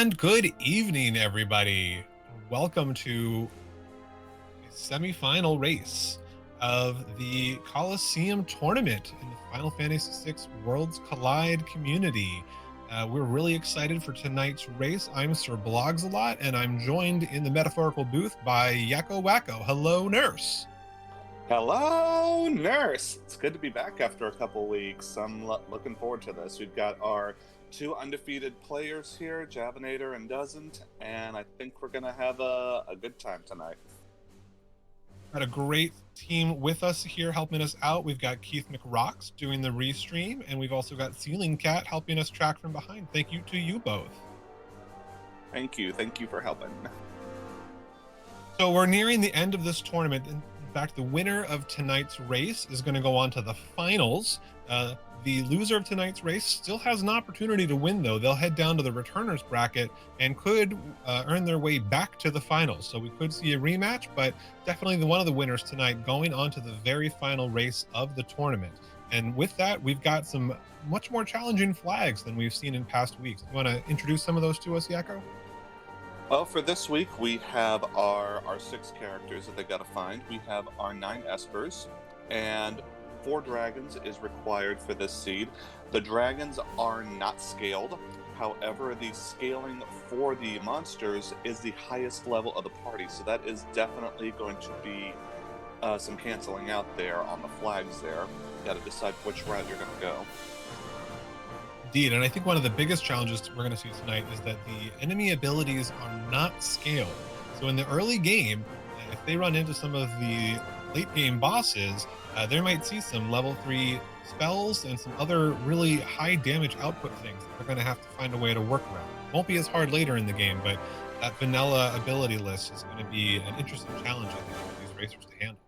And good evening, everybody. Welcome to the semifinal race of the Coliseum tournament in the Final Fantasy VI Worlds Collide community. We're really excited for tonight's race. I'm Sir Blogs-a-lot, and I'm joined in the metaphorical booth by Yakko Wacko. Hello, Nurse. Hello, Nurse. It's good to be back after a couple weeks. I'm looking forward to this. We've got our two undefeated players here, Javinat0r and Doesnt, and I think we're going to have a good time tonight. Got a great team with us here helping us out. We've got Keith McRocks doing the restream, and we've also got Ceiling Cat helping us track from behind. Thank you to you both. Thank you for helping. So we're nearing the end of this tournament. In fact, the winner of tonight's race is going to go on to the finals. The loser of tonight's race still has an opportunity to win, though. They'll head down to the returners bracket and could earn their way back to the finals. So we could see a rematch, but definitely one of the winners tonight going on to the very final race of the tournament. And with that, we've got some much more challenging flags than we've seen in past weeks. You want to introduce some of those to us, Yakko? Well, for this week, we have our 6 characters that they got to find. We have our 9 espers, and 4 dragons is required for this seed. The dragons are not scaled. However, the scaling for the monsters is the highest level of the party, so that is definitely going to be some canceling out there on the flags there. You got to decide which route you're going to go. Indeed, and I think one of the biggest challenges we're going to see tonight is that the enemy abilities are not scaled. So in the early game, if they run into some of the late game bosses, they might see some level 3 spells and some other really high damage output things that they're going to have to find a way to work around. Won't be as hard later in the game, but that vanilla ability list is going to be an interesting challenge, I think, for these racers to handle.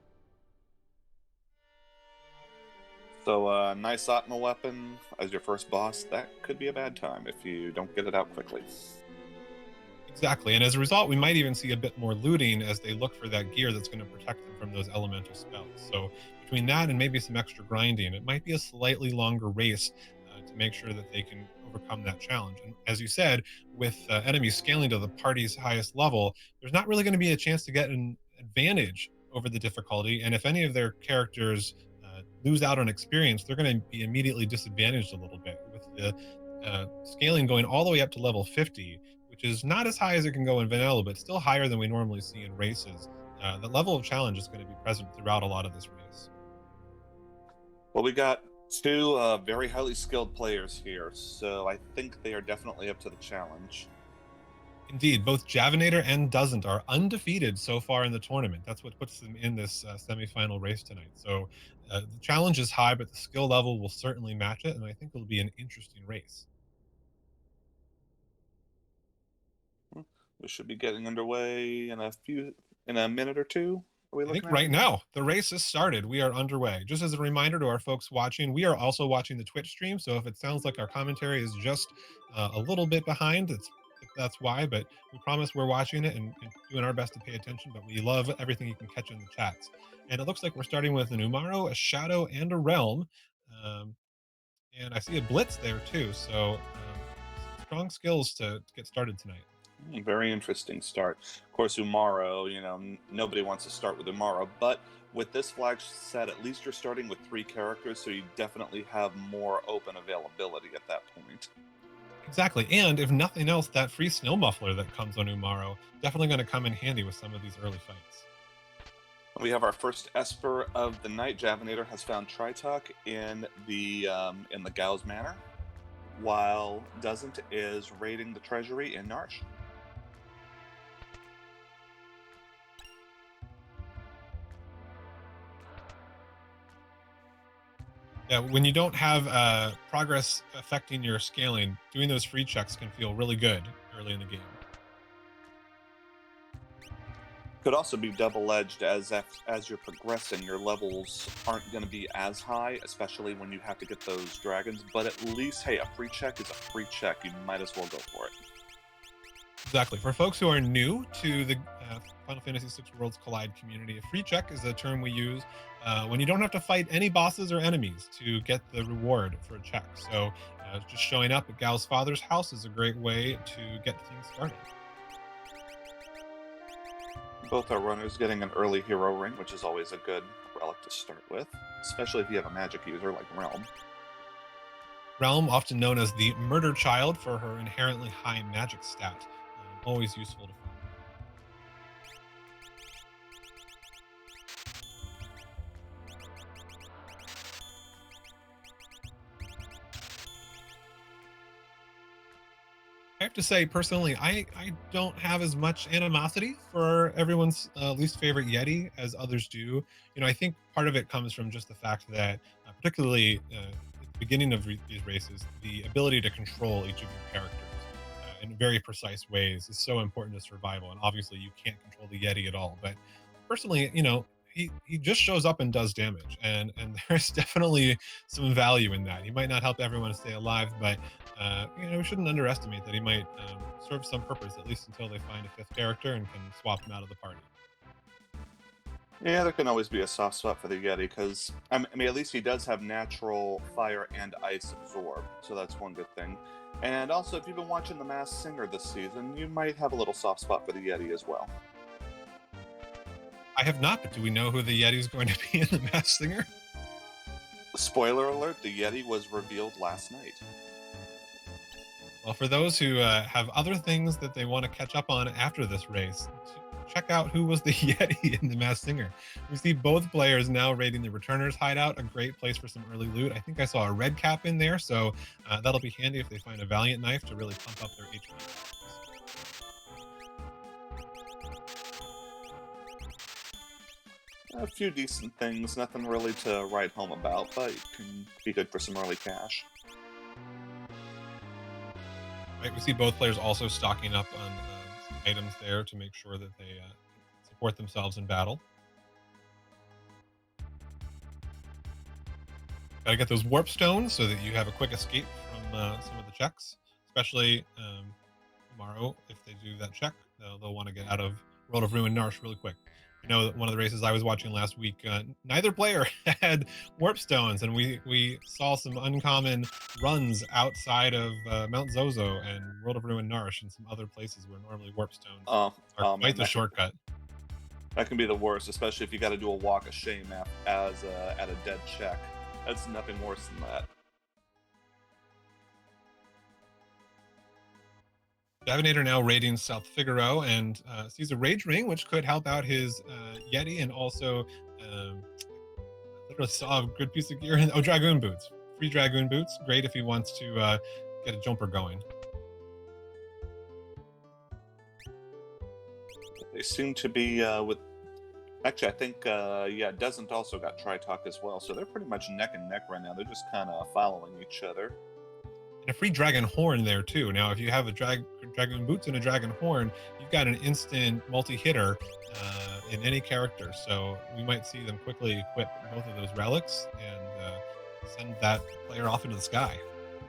So nice Atma weapon as your first boss, that could be a bad time if you don't get it out quickly. Exactly, and as a result, we might even see a bit more looting as they look for that gear that's going to protect them from those elemental spells. So between that and maybe some extra grinding, it might be a slightly longer race to make sure that they can overcome that challenge. And as you said, with enemies scaling to the party's highest level, there's not really going to be a chance to get an advantage over the difficulty, and if any of their characters lose out on experience, they're going to be immediately disadvantaged a little bit with the scaling going all the way up to level 50, which is not as high as it can go in vanilla, but still higher than we normally see in races. The level of challenge is going to be present throughout a lot of this race. Well, we got 2 very highly skilled players here, so I think they are definitely up to the challenge. Indeed, both Javinat0r and Doesnt are undefeated so far in the tournament. That's what puts them in this semifinal race tonight. So the challenge is high, but the skill level will certainly match it, and I think it'll be an interesting race. We should be getting underway in a minute or two. I think right now the race has started. We are underway. Just as a reminder to our folks watching, we are also watching the Twitch stream. So if it sounds like our commentary is just a little bit behind, that's why. But we promise we're watching it and doing our best to pay attention. But we love everything you can catch in the chats. And it looks like we're starting with an Umaro, a Shadow, and a Realm. And I see a Blitz there too. So strong skills to get started tonight. Very interesting start. Of course, Umaro, nobody wants to start with Umaro, but with this flag set, at least you're starting with 3 characters, so you definitely have more open availability at that point. Exactly, and if nothing else, that free snow muffler that comes on Umaro definitely going to come in handy with some of these early fights. We have our first Esper of the night. Javinat0r has found Tritok in the Gau's Manor, while Doesnt is raiding the treasury in Narsh. Yeah, when you don't have progress affecting your scaling, doing those free checks can feel really good early in the game. Could also be double-edged as you're progressing, your levels aren't going to be as high, especially when you have to get those dragons, but at least, hey, a free check is a free check. You might as well go for it. Exactly. For folks who are new to the Final Fantasy VI Worlds Collide community, a free check is a term we use when you don't have to fight any bosses or enemies to get the reward for a check. So Just showing up at Gal's father's house is a great way to get things started. Both our runners getting an early hero ring, which is always a good relic to start with, especially if you have a magic user like Realm. Realm, often known as the murder child for her inherently high magic stat, always useful to find. I have to say, personally, I don't have as much animosity for everyone's least favorite Yeti as others do. I think part of it comes from just the fact that, particularly at the beginning of these races, the ability to control each of your characters in very precise ways is so important to survival. And obviously, you can't control the Yeti at all. But personally, he just shows up and does damage, and there's definitely some value in that. He might not help everyone stay alive, but we shouldn't underestimate that he might serve some purpose, at least until they find a fifth character and can swap him out of the party. Yeah, there can always be a soft spot for the Yeti because, I mean, at least he does have natural fire and ice absorb, so that's one good thing. And also, if you've been watching The Masked Singer this season, you might have a little soft spot for the Yeti as well. I have not, but do we know who the Yeti is going to be in The Masked Singer? Spoiler alert, the Yeti was revealed last night. Well, for those who have other things that they want to catch up on after this race, check out who was the Yeti in The Masked Singer. We see both players now raiding the Returner's hideout, a great place for some early loot. I think I saw a red cap in there, so that'll be handy if they find a Valiant knife to really pump up their HP. A few decent things, nothing really to write home about, but it can be good for some early cash. Right, we see both players also stocking up on some items there to make sure that they support themselves in battle. Gotta get those warp stones so that you have a quick escape from some of the checks, especially tomorrow. If they do that check, they'll want to get out of World of Ruin Narsh really quick. That one of the races I was watching last week, neither player had warp stones, and we saw some uncommon runs outside of Mount Zozo and World of Ruin Narsh and some other places where normally warp stones are quite the shortcut. That can be the worst, especially if you got to do a walk of shame at a dead check. That's nothing worse than that. Javinat0r now raiding South Figaro and sees a Rage Ring, which could help out his Yeti, and also literally saw a good piece of gear. Dragoon Boots. Free Dragoon Boots. Great if he wants to get a jumper going. They seem to be with... Actually, I think, Doesnt also got Tri-Talk as well, so they're pretty much neck and neck right now. They're just kind of following each other. And a free Dragon Horn there too. Now, if you have a Dragoon Boots and a Dragon Horn, you've got an instant multi-hitter in any character. So we might see them quickly equip both of those relics and send that player off into the sky.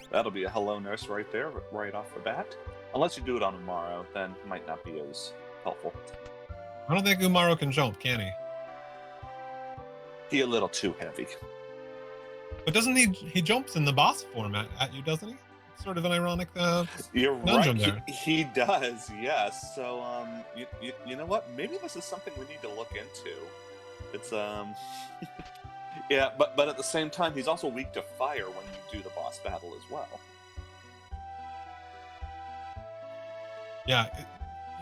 That'll be a hello nurse right there, right off the bat. Unless you do it on Umaro, then it might not be as helpful. I don't think Umaro can jump, can he? He a little too heavy. But doesn't he jumps in the boss format at you, doesn't he? Sort of an ironic You're conundrum right. there. He does, yes. So you know what? Maybe this is something we need to look into. It's yeah, but at the same time, he's also weak to fire when you do the boss battle as well. Yeah,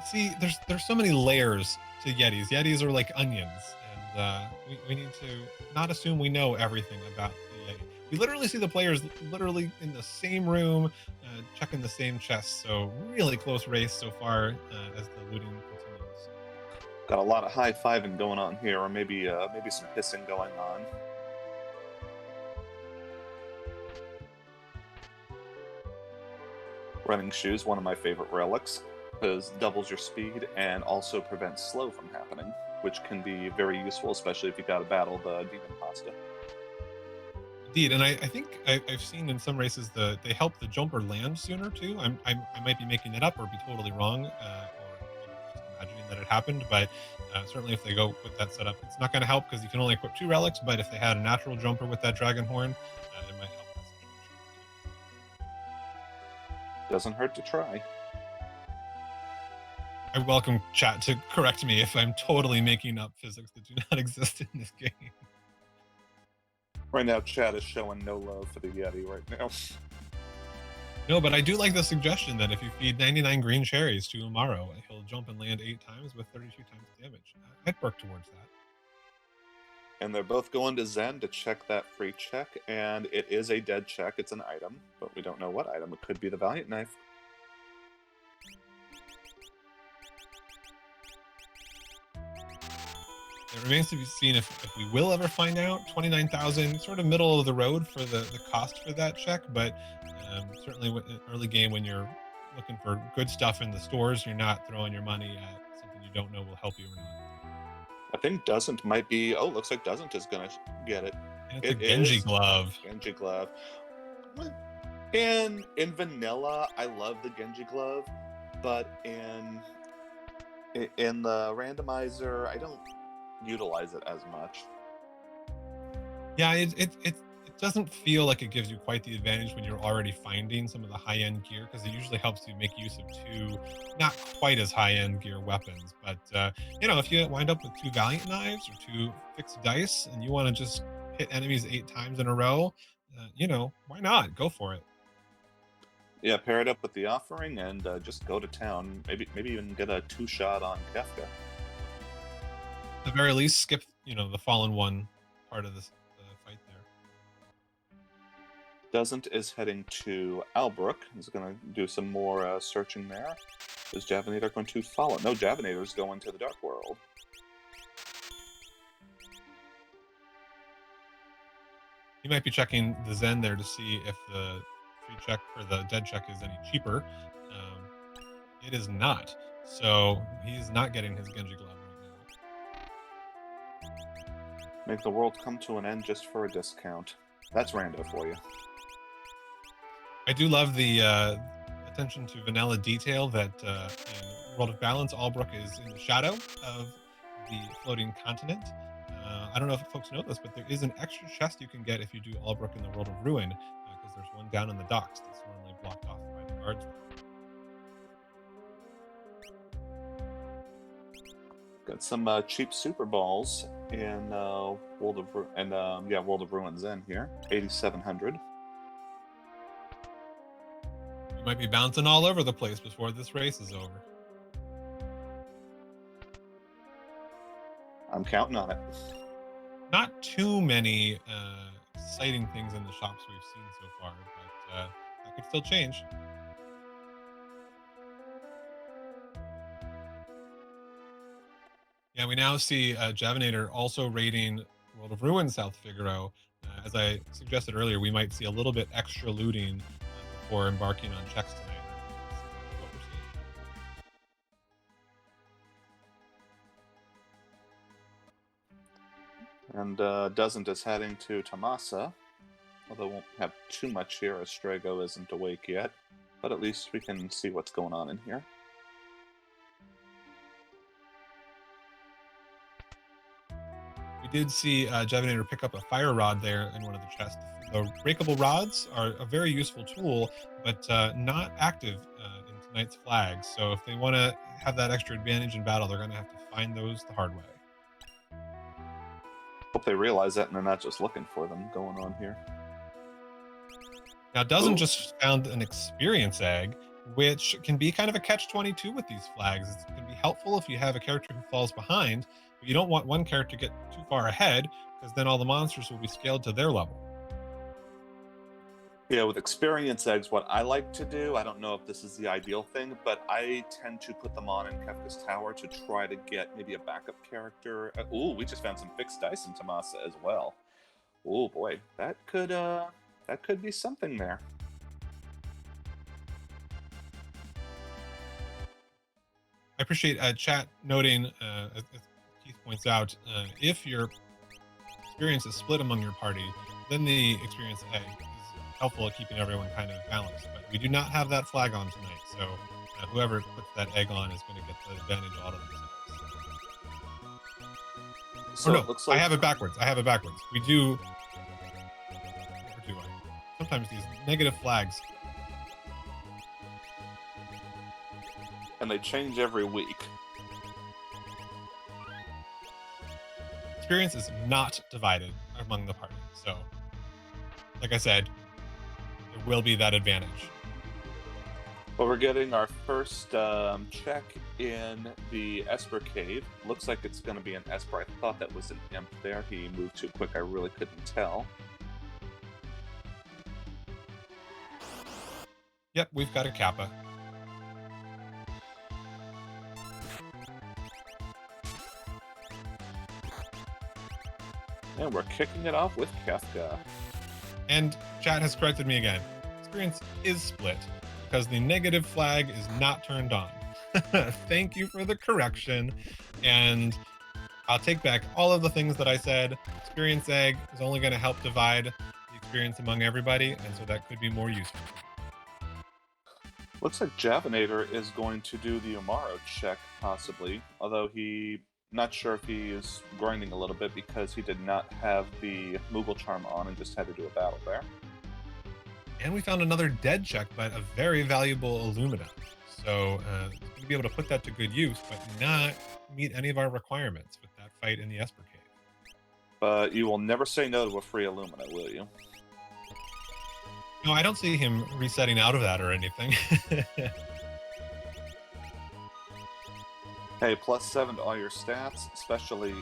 see, there's so many layers to Yetis. Yetis are like onions, and we need to not assume we know everything about the Yeti. We literally see the players literally in the same room, checking the same chests. So really close race so far as the looting continues. Got a lot of high-fiving going on here, or maybe some hissing going on. Running shoes, one of my favorite relics, because doubles your speed and also prevents slow from happening, which can be very useful, especially if you got to battle the demon pasta. Indeed, and I think I've seen in some races they help the jumper land sooner too. I might be making that up or be totally wrong, or just imagining that it happened. But certainly, if they go with that setup, it's not going to help because you can only equip 2 relics. But if they had a natural jumper with that dragon horn, it might help that situation too. Doesn't hurt to try. I welcome chat to correct me if I'm totally making up physics that do not exist in this game. Right now, chat is showing no love for the Yeti right now. No, but I do like the suggestion that if you feed 99 green cherries to Umaro, he'll jump and land 8 times with 32 times damage. I'd work towards that. And they're both going to Zen to check that free check, and it is a dead check. It's an item, but we don't know what item. It could be the Valiant Knife. It remains to be seen if we will ever find out. 29,000, sort of middle of the road for the cost for that check, but certainly early game when you're looking for good stuff in the stores, you're not throwing your money at something you don't know will help you or not. I think Doesnt might be... Oh, looks like Doesnt is going to get it. And it's a Genji glove. Genji glove. In vanilla, I love the Genji glove, but in the randomizer, I don't utilize it as much. Yeah, it doesn't feel like it gives you quite the advantage when you're already finding some of the high-end gear, because it usually helps you make use of 2 not quite as high-end gear weapons. But if you wind up with 2 Valiant Knives or 2 fixed dice and you want to just hit enemies 8 times in a row, why not? Go for it. Yeah, pair it up with the offering and just go to town. Maybe even get a 2-shot on Kefka. At the very least, skip the fallen one part of this fight there. Doesnt is heading to Albrook. He's going to do some more searching there. Is Javinat0r going to follow? No, Javinat0r's going to the Dark World. You might be checking the Zen there to see if the free check or the dead check is any cheaper. It is not. So he's not getting his Genji glove right now. Make the world come to an end just for a discount. That's rando for you. I do love the attention to vanilla detail that in World of Balance, Albrook is in the shadow of the floating continent. I don't know if folks know this, but there is an extra chest you can get if you do Albrook in the World of Ruin, because there's one down in the docks that's normally blocked off by the guards. Got some cheap Super Balls in World of Ruins in here. 8,700. You might be bouncing all over the place before this race is over. I'm counting on it. Not too many exciting things in the shops we've seen so far, but that could still change. Yeah, we now see Javinat0r also raiding World of Ruin South Figaro. As I suggested earlier, we might see a little bit extra looting before embarking on checks tonight. That's what we're seeing. And Doesnt is heading to Tomasa, although won't have too much here as Strago isn't awake yet, but at least we can see what's going on in here. We did see Javinat0r pick up a fire rod there in one of the chests. The breakable rods are a very useful tool, but not active in tonight's flags. So if they want to have that extra advantage in battle, they're going to have to find those the hard way. Hope they realize that and they're not just looking for them going on here. Now, Doesnt just found an experience egg, which can be kind of a catch-22 with these flags. It can be helpful if you have a character who falls behind, but you don't want one character to get too far ahead, because then all the monsters will be scaled to their level. Yeah, with experience eggs, what I like to do, I don't know if this is the ideal thing, but I tend to put them on in Kefka's Tower to try to get maybe a backup character. Ooh, we just found some fixed dice in Tomasa as well. Oh boy, that could be something there. I appreciate chat noting, as Keith points out, if your experience is split among your party, then the experience egg is helpful at keeping everyone kind of balanced. But we do not have that flag on tonight, so whoever puts that egg on is going to get the advantage out of themselves. So no, looks like... I have it backwards. We do... Or do I? Sometimes these negative flags... And they change every week. Experience is not divided among the party. So, like I said, there will be that advantage. But we're getting our first check in the Esper Cave. Looks like it's going to be an Esper. I thought that was an Imp there. He moved too quick. I really couldn't tell. Yep, we've got a Kappa. And we're kicking it off with Kefka. And chat has corrected me again. Experience is split because the negative flag is not turned on. Thank you for the correction. And I'll take back all of the things that I said. Experience egg is only going to help divide the experience among everybody, and so that could be more useful. Looks like Javinat0r is going to do the Umaro check, possibly. Although not sure if he is grinding a little bit because he did not have the Moogle Charm on and just had to do a battle there. And we found another dead check, but a very valuable Illumina. So we'll be able to put that to good use, but not meet any of our requirements with that fight in the Esper Cave. But you will never say no to a free Illumina, will you? No, I don't see him resetting out of that or anything. Hey, +7 to all your stats, especially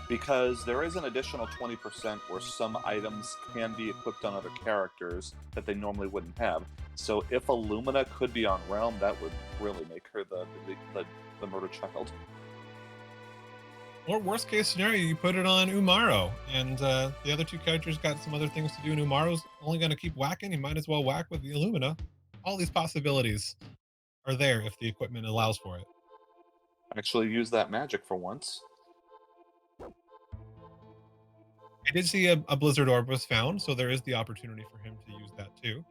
because there is an additional 20% where some items can be equipped on other characters that they normally wouldn't have. So if Illumina could be on Realm, that would really make her the murder child. Or worst case scenario, you put it on Umaro, and the other two characters got some other things to do, and Umaro's only going to keep whacking. You might as well whack with the Illumina. All these possibilities are there if the equipment allows for it. Actually use that magic for once. I did see a Blizzard Orb was found, so there is the opportunity for him to use that too.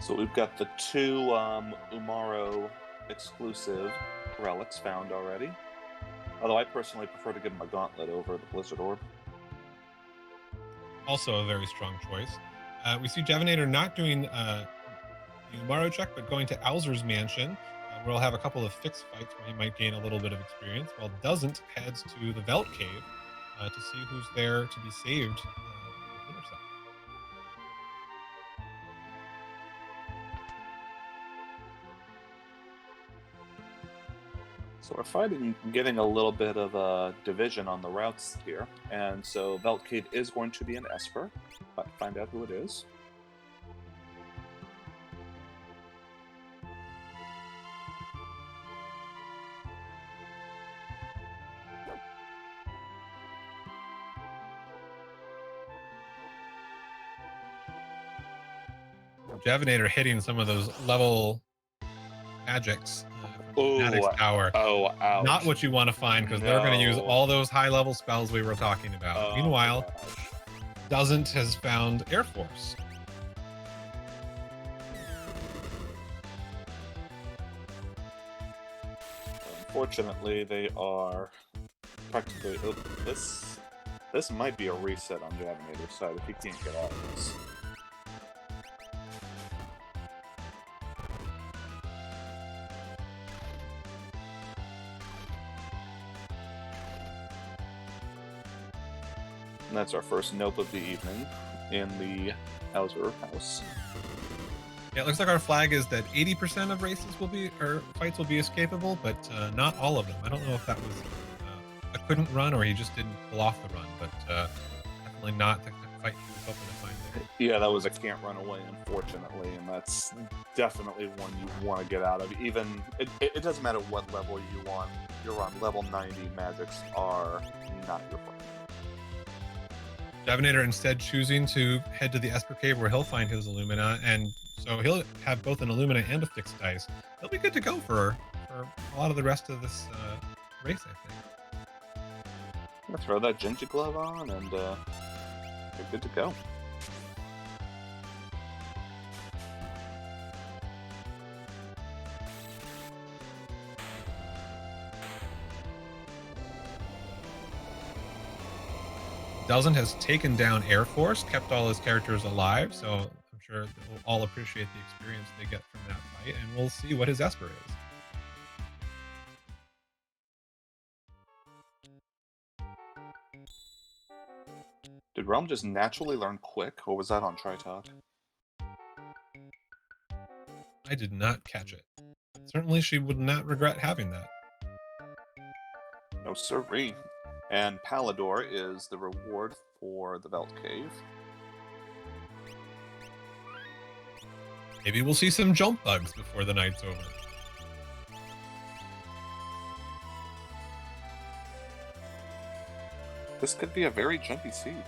So we've got the two Umaro exclusive relics found already. Although I personally prefer to give him a gauntlet over the Blizzard Orb. Also a very strong choice. We see Javinat0r not doing the Umaro check, but going to Alzur's mansion, where we'll have a couple of fixed fights where he might gain a little bit of experience, while Doesnt heads to the Velt Cave to see who's there to be saved. So we're getting a little bit of a division on the routes here, and so Velt Cave is going to be an Esper. But find out who it is. Javinat0r hitting some of those level magics. Power. Oh, ouch. Not what you want to find, because they're going to use all those high-level spells we were talking about. Meanwhile, Doesnt has found Air Force. Unfortunately, they are practically... Oh, this might be a reset on Javinat0r's side if he can't get out of this. And that's our first nope of the evening in the Hauser house. Yeah, it looks like our flag is that 80% of races will be, or fights will be escapable, but not all of them. I don't know if that was a couldn't run or he just didn't pull off the run, but definitely not the fight he was hoping to find there. Yeah, that was a can't run away, unfortunately, and that's definitely one you want to get out of. Even it doesn't matter what level you're on level 90. Magics are not your friend. Javinat0r instead choosing to head to the Esper Cave where he'll find his Illumina, and so he'll have both an Illumina and a fixed dice. He'll be good to go for a lot of the rest of this race, I think. I'm gonna throw that Genji glove on, and you're good to go. Doesnt has taken down Air Force, kept all his characters alive, so I'm sure they'll all appreciate the experience they get from that fight. fight, and we'll see what his Esper is. Did Realm just naturally learn quick, or was that on Tritalk? I did not catch it. Certainly, she would not regret having that. No siree. And Palador is the reward for the Velt Cave. Maybe we'll see some jump bugs before the night's over. This could be a very jumpy seed.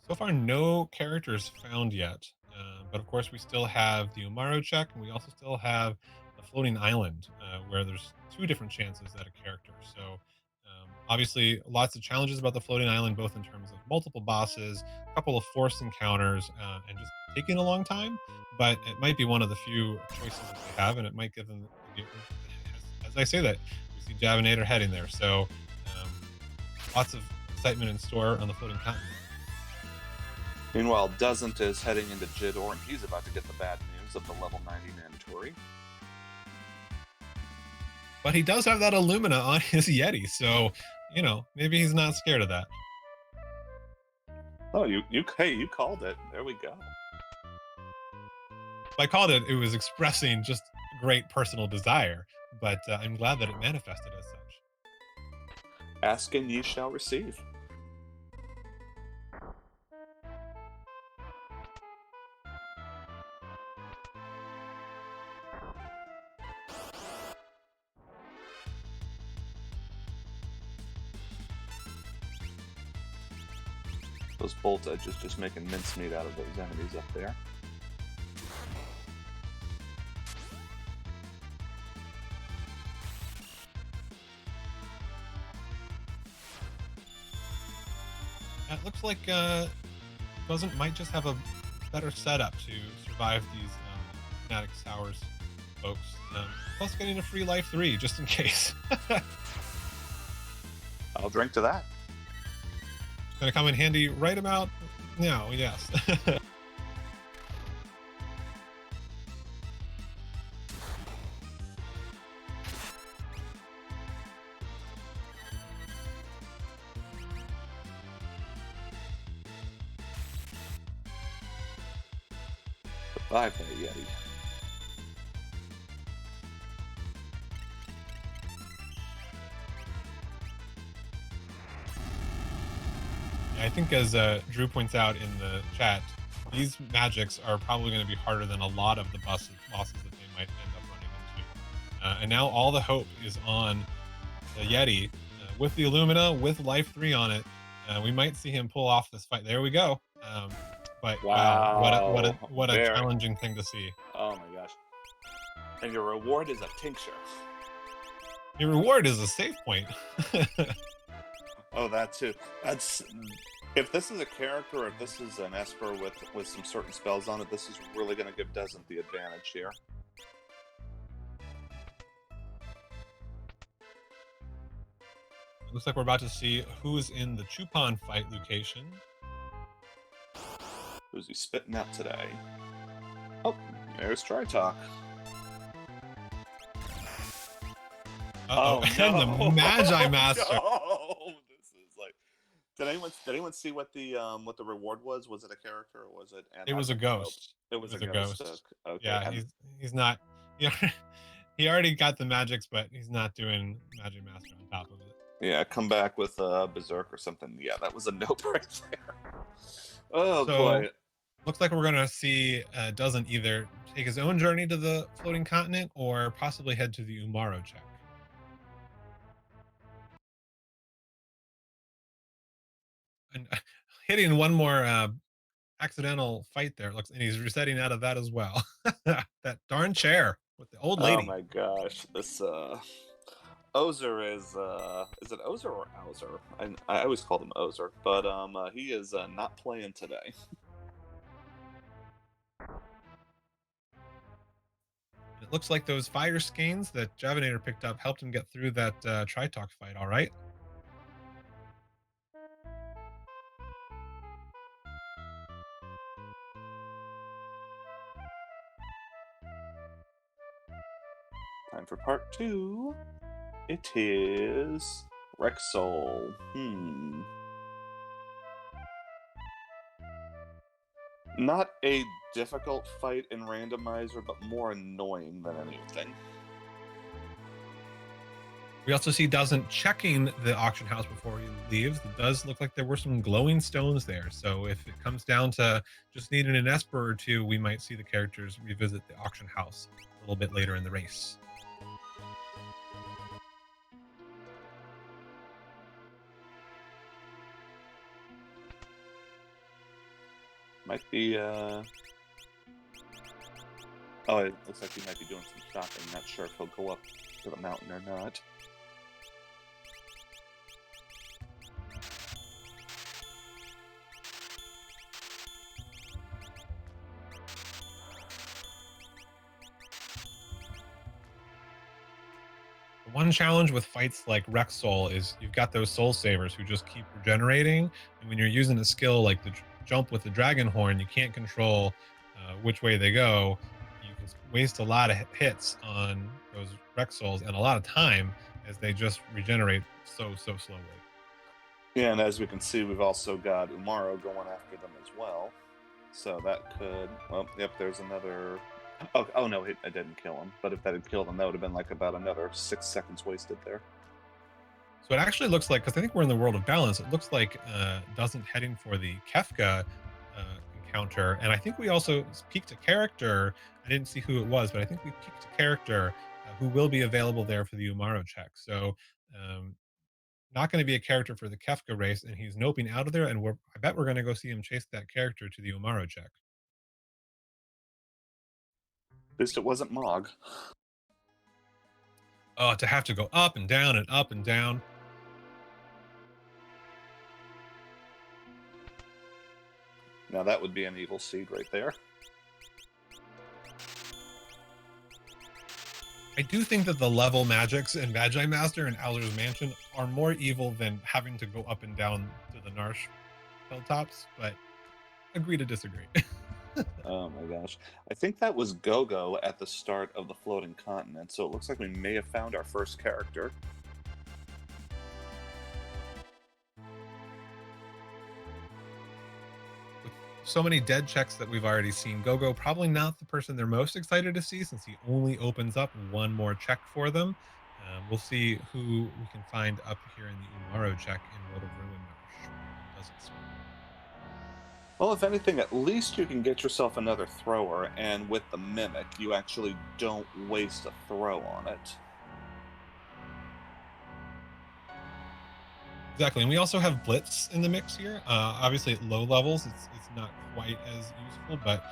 So far, no characters found yet. But of course, we still have the Umaro check, and we also still have the floating island, where there's 2 different chances at a character. So, obviously, lots of challenges about the floating island, both in terms of multiple bosses, a couple of forced encounters, and just taking a long time. But it might be one of the few choices that they have, and it might give them. As I say that, we see Javinat0r heading there. So, um, lots of excitement in store on the floating continent. Meanwhile, Doesnt is heading into Javinat0r, and he's about to get the bad news of the level 90 mandatory. But he does have that Illumina on his Yeti, so, you know, maybe he's not scared of that. Oh, you called it. There we go. If I called it, it was expressing just great personal desire, but I'm glad that it manifested as such. Ask and ye shall receive. Those bolt edges just making mincemeat out of those enemies up there. It looks like Doesnt might just have a better setup to survive these Javinat0r folks. Plus getting a free life 3, just in case. I'll drink to that. Gonna come in handy right about now, yes. Survive that Yeti. I think, as Drew points out in the chat, these magics are probably going to be harder than a lot of the bosses that they might end up running into. And now all the hope is on the Yeti. With the Illumina, with Life 3 on it, we might see him pull off this fight. There we go. But wow, what a challenging thing to see. Oh my gosh. And your reward is a tincture. Your reward is a save point. Oh, that too. That's if this is a character, or if this is an Esper with some certain spells on it, this is really going to give Doesnt the advantage here. Looks like we're about to see who's in the Chupon fight location. Who's he spitting out today? Oh, there's Tritalk. Oh, no. And the Magi Master. No. This is like. Did anyone see what the reward was? Was it a character, or was it? It was a ghost. It was a ghost. Okay. Yeah, he's not. Yeah, he already got the magics, but he's not doing Magic Master on top of it. Yeah, come back with Berserk or something. Yeah, that was a nope right there. Oh so, boy. Looks like we're gonna see Doesnt either take his own journey to the floating continent or possibly head to the Umaro check. And hitting one more accidental fight there, looks, and he's resetting out of that as well. That darn chair with the old lady. Oh my gosh, this Ozer is it Ozer or Owzer? I always call him Ozer, but he is not playing today. It It looks like those fire skeins that Javinat0r picked up helped him get through that Tritalk fight, all right? Time for part 2. It is Rexol. Not a difficult fight in randomizer, but more annoying than anything. We also see Doesnt checking the auction house before he leaves. It does look like there were some glowing stones there. So if it comes down to just needing an Esper or two, we might see the characters revisit the auction house a little bit later in the race. Might be, oh, it looks like he might be doing some shopping. Not sure if he'll go up to the mountain or not. The one challenge with fights like Rexol is you've got those soul savers who just keep regenerating. And when you're using a skill like the jump with the dragon horn, you can't control which way they go. You can waste a lot of hits on those Rexols and a lot of time as they just regenerate so slowly. Yeah, and as we can see, we've also got Umaro going after them as well. So that could, well, yep, there's another. Oh no, I didn't kill him. But if that had killed him, that would have been like about another 6 seconds wasted there. So it actually looks like, because I think we're in the world of balance, it looks like Doesnt heading for the Kefka encounter. And I think we also peeked a character. I didn't see who it was, but I think we peeked a character who will be available there for the Umaro check. So not going to be a character for the Kefka race, and he's noping out of there. And I bet we're going to go see him chase that character to the Umaro check. At least it wasn't Mog. Oh, to have to go up and down and up and down. Now that would be an evil seed right there. I do think that the level magics in Magi Master and Owl's Mansion are more evil than having to go up and down to the Narsh hilltops, but agree to disagree. Oh my gosh. I think that was Gogo at the start of the floating continent, so it looks like we may have found our first character. With so many dead checks that we've already seen, Gogo probably not the person they're most excited to see, since he only opens up one more check for them. We'll see who we can find up here in the Umaro check in World of Ruin Marsh. Well, if anything, at least you can get yourself another thrower, and with the Mimic, you actually don't waste a throw on it. Exactly, and we also have Blitz in the mix here. Obviously, at low levels, it's not quite as useful, but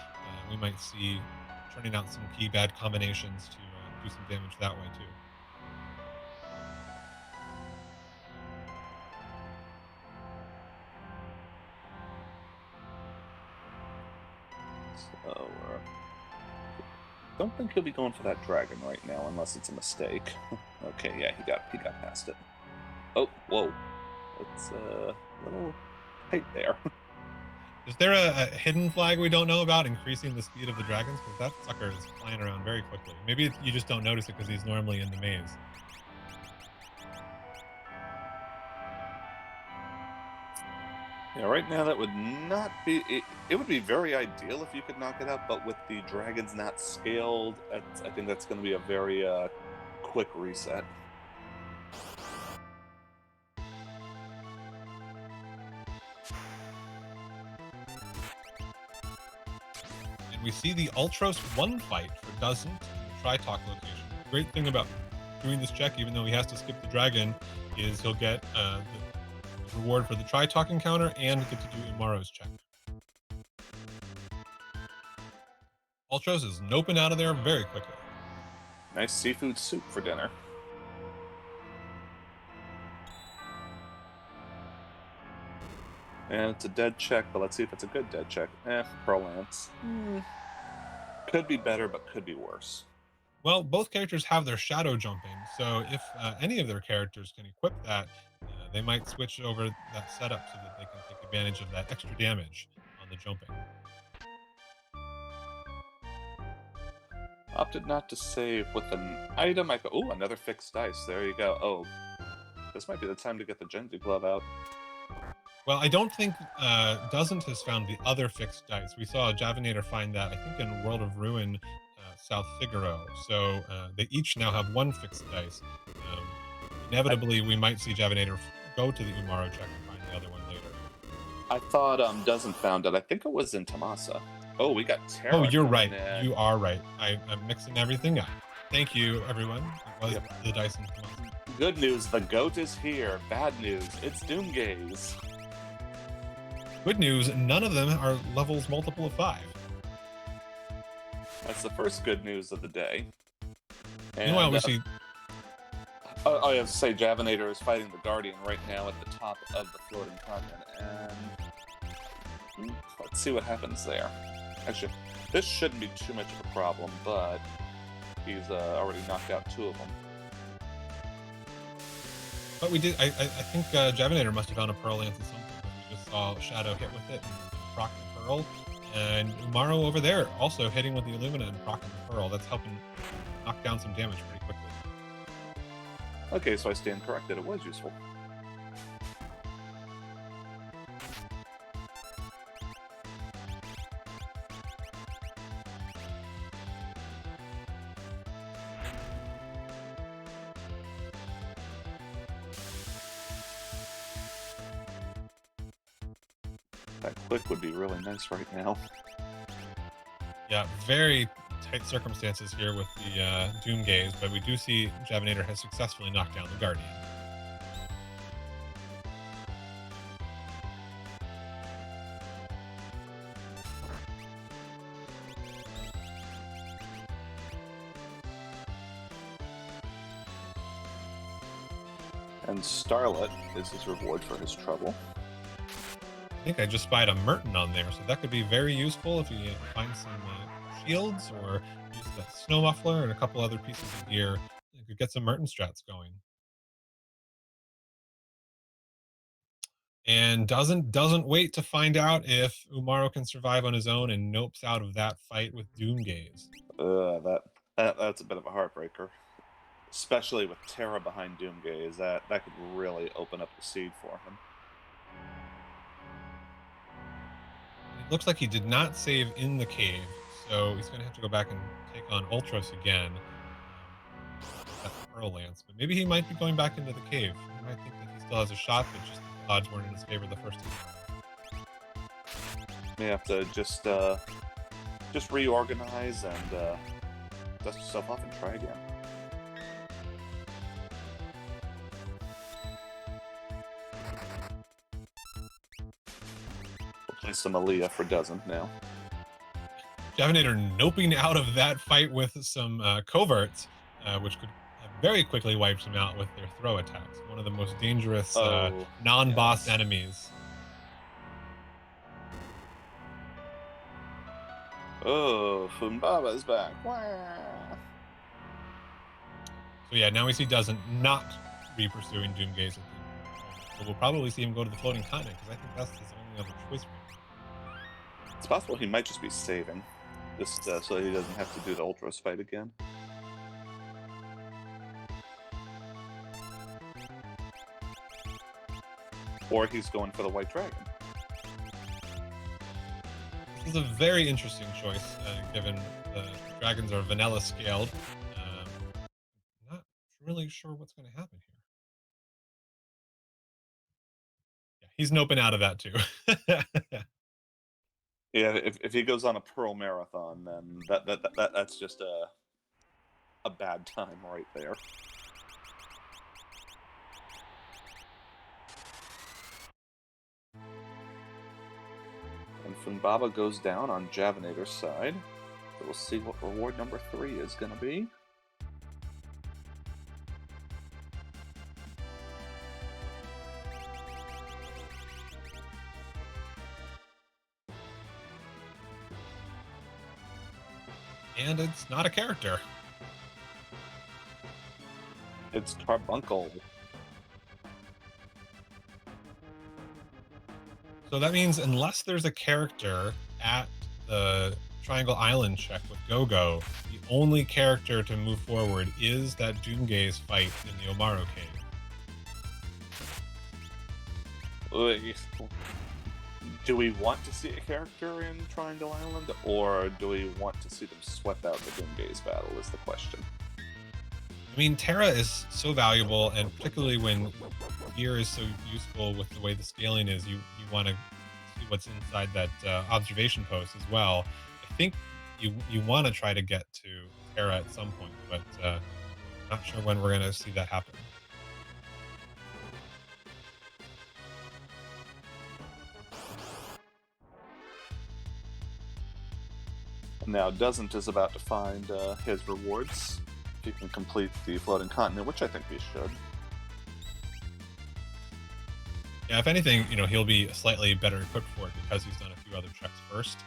we might see turning out some key bad combinations to do some damage that way too. So, don't think he'll be going for that dragon right now, unless it's a mistake. Okay, yeah, he got past it. Oh, whoa. It's a little tight there. Is there a hidden flag we don't know about increasing the speed of the dragons? Because that sucker is flying around very quickly. Maybe you just don't notice it because he's normally in the maze. Yeah, right now that would not be... It would be very ideal if you could knock it out, but with the dragons not scaled, I think that's going to be a very quick reset. And we see the Ultros 1 fight for Doesnt in the Tritalk location. The great thing about doing this check, even though he has to skip the dragon, is he'll get the reward for the Tritalk encounter and get to do Umaro's check. Ultros is noping out of there very quickly. Nice seafood soup for dinner. And it's a dead check, but let's see if it's a good dead check. Prolance. Could be better, but could be worse. Well, both characters have their shadow jumping, so if any of their characters can equip that, they might switch over that setup so that they can take advantage of that extra damage on the jumping. Opted not to save with an item. Ooh, another fixed dice. There you go. Oh, this might be the time to get the Genji glove out. Well, I don't think Doesnt has found the other fixed dice. We saw Javinat0r find that, I think, in World of Ruin, South Figaro. So they each now have one fixed dice. Um, I Inevitably, we might see Javinat0r go to the Umaro check and find the other one later. I thought Doesn't found it. I think it was in Tamasa. Oh, we got Oh, Terra you're coming right. in. You are right. I'm mixing everything up. Thank you, everyone. It was Yep. the dice and Tomasa. Good news, the goat is here. Bad news, it's Doomgaze. Good news, none of them are levels multiple of 5. That's the first good news of the day. And, Meanwhile, we see... I have to say, Javinat0r is fighting the Guardian right now at the top of the floating continent, and let's see what happens there. Actually, this shouldn't be too much of a problem, but he's already knocked out 2 of them. But we did... I think Javinat0r must have found a Pearl Lance at some point. We just saw Shadow hit with it and proc the Pearl. And Umaro over there also hitting with the Illumina and proccing the Pearl. That's helping knock down some damage pretty quickly. Okay, so I stand corrected. It was useful. That click would be really nice right now. Yeah, very tight circumstances here with the Doom Gaze, but we do see Javinat0r has successfully knocked down the Guardian. And Starlet is his reward for his trouble. I think I just spied a Merton on there, so that could be very useful if you find some shields or use the snow muffler and a couple other pieces of gear. You could get some Merton strats going. And doesn't wait to find out if Umaro can survive on his own and nopes out of that fight with Doomgaze. That's a bit of a heartbreaker, especially with Terra behind Doomgaze. That could really open up the seed for him. It looks like he did not save in the cave, so he's going to have to go back and take on Ultros again. That Pearl Lance, but maybe he might be going back into the cave. He might think that he still has a shot, but just the odds weren't in his favor the first time. May have to just reorganize and dust yourself off and try again. We'll play some Aaliyah for Doesnt now. Javinat0r noping out of that fight with some coverts, which could have very quickly wiped him out with their throw attacks. One of the most dangerous non-boss enemies. Oh, Funbaba's back. Wah. So yeah, now we see Doesnt not re-pursuing Doomgaze at the moment. So we'll probably see him go to the floating continent, because I think that's his only other choice right now. It's possible he might just be saving, just so he doesn't have to do the Ultros fight again. Or he's going for the White Dragon. This is a very interesting choice, given the dragons are vanilla scaled. Not really sure what's going to happen here. Yeah, he's noping out of that too. Yeah, if he goes on a Pearl Marathon, then that's just a bad time right there. And Funbaba goes down on Javinat0r's side. So we'll see what reward number 3 is going to be. And it's not a character. It's Carbuncle. So that means unless there's a character at the Triangle Island check with Go-Go, the only character to move forward is that Doomgaze fight in the Omaro cave. Do we want to see a character in Triangle Island, or do we want to see them sweat out the Doomgaze battle is the question. I mean, Terra is so valuable, and particularly when gear is so useful with the way the scaling is, you want to see what's inside that observation post as well. I think you want to try to get to Terra at some point, but not sure when we're going to see that happen. Now, Doesnt is about to find his rewards. If he can complete the floating continent, which I think he should. Yeah, if anything, he'll be slightly better equipped for it because he's done a few other checks first.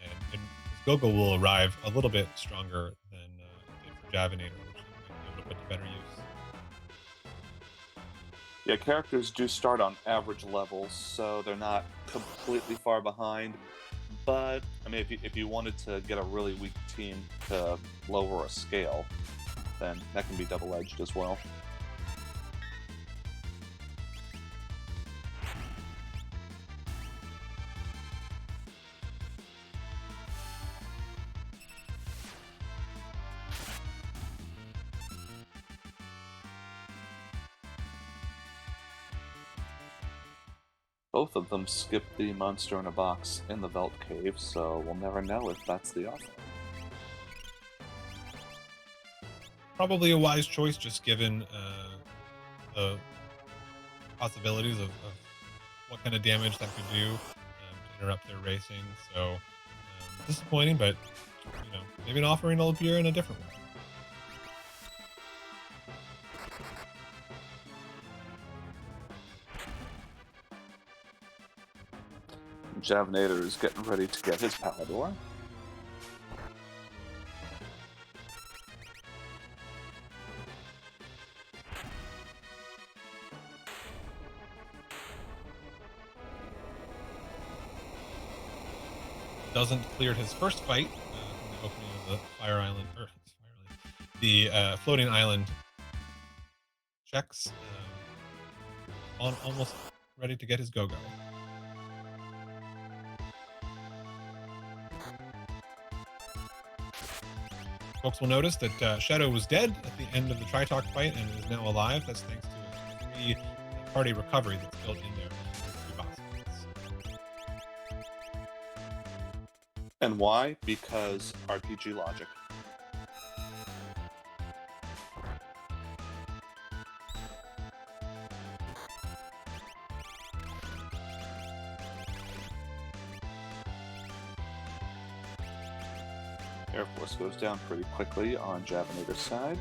And his Gogo will arrive a little bit stronger than it did for Javinat0r, which he might be able to put to better use. Yeah, characters do start on average levels, so they're not completely far behind. But, I mean, if you wanted to get a really weak team to lower a scale, then that can be double-edged as well. Both of them skip the monster in a box in the Velt Cave, so we'll never know if that's the offer. Probably a wise choice, just given the possibilities of what kind of damage that could do to interrupt their racing. So disappointing, but maybe an offering will appear in a different way. Javinat0r is getting ready to get his Palador. Doesnt cleared his first fight in the opening of the the floating island checks. Almost ready to get his Go-Go. Folks will notice that Shadow was dead at the end of the Tritalk fight and is now alive. That's thanks to a 3-party recovery that's built in there. And why? Because RPG logic. Air Force goes down pretty quickly on Javinat0r's side.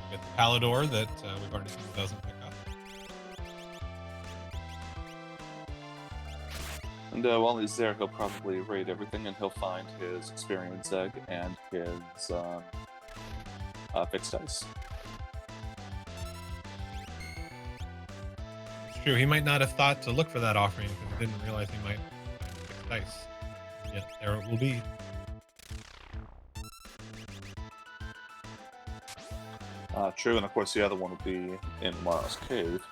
Get the Palador that we've already seen Doesnt pick up. And while he's there, he'll probably raid everything, and he'll find his experience egg and his fixed dice. It's true. He might not have thought to look for that offering because he didn't realize he might fix dice. Yet there it will be. True, and of course the other one will be in Maro's cave.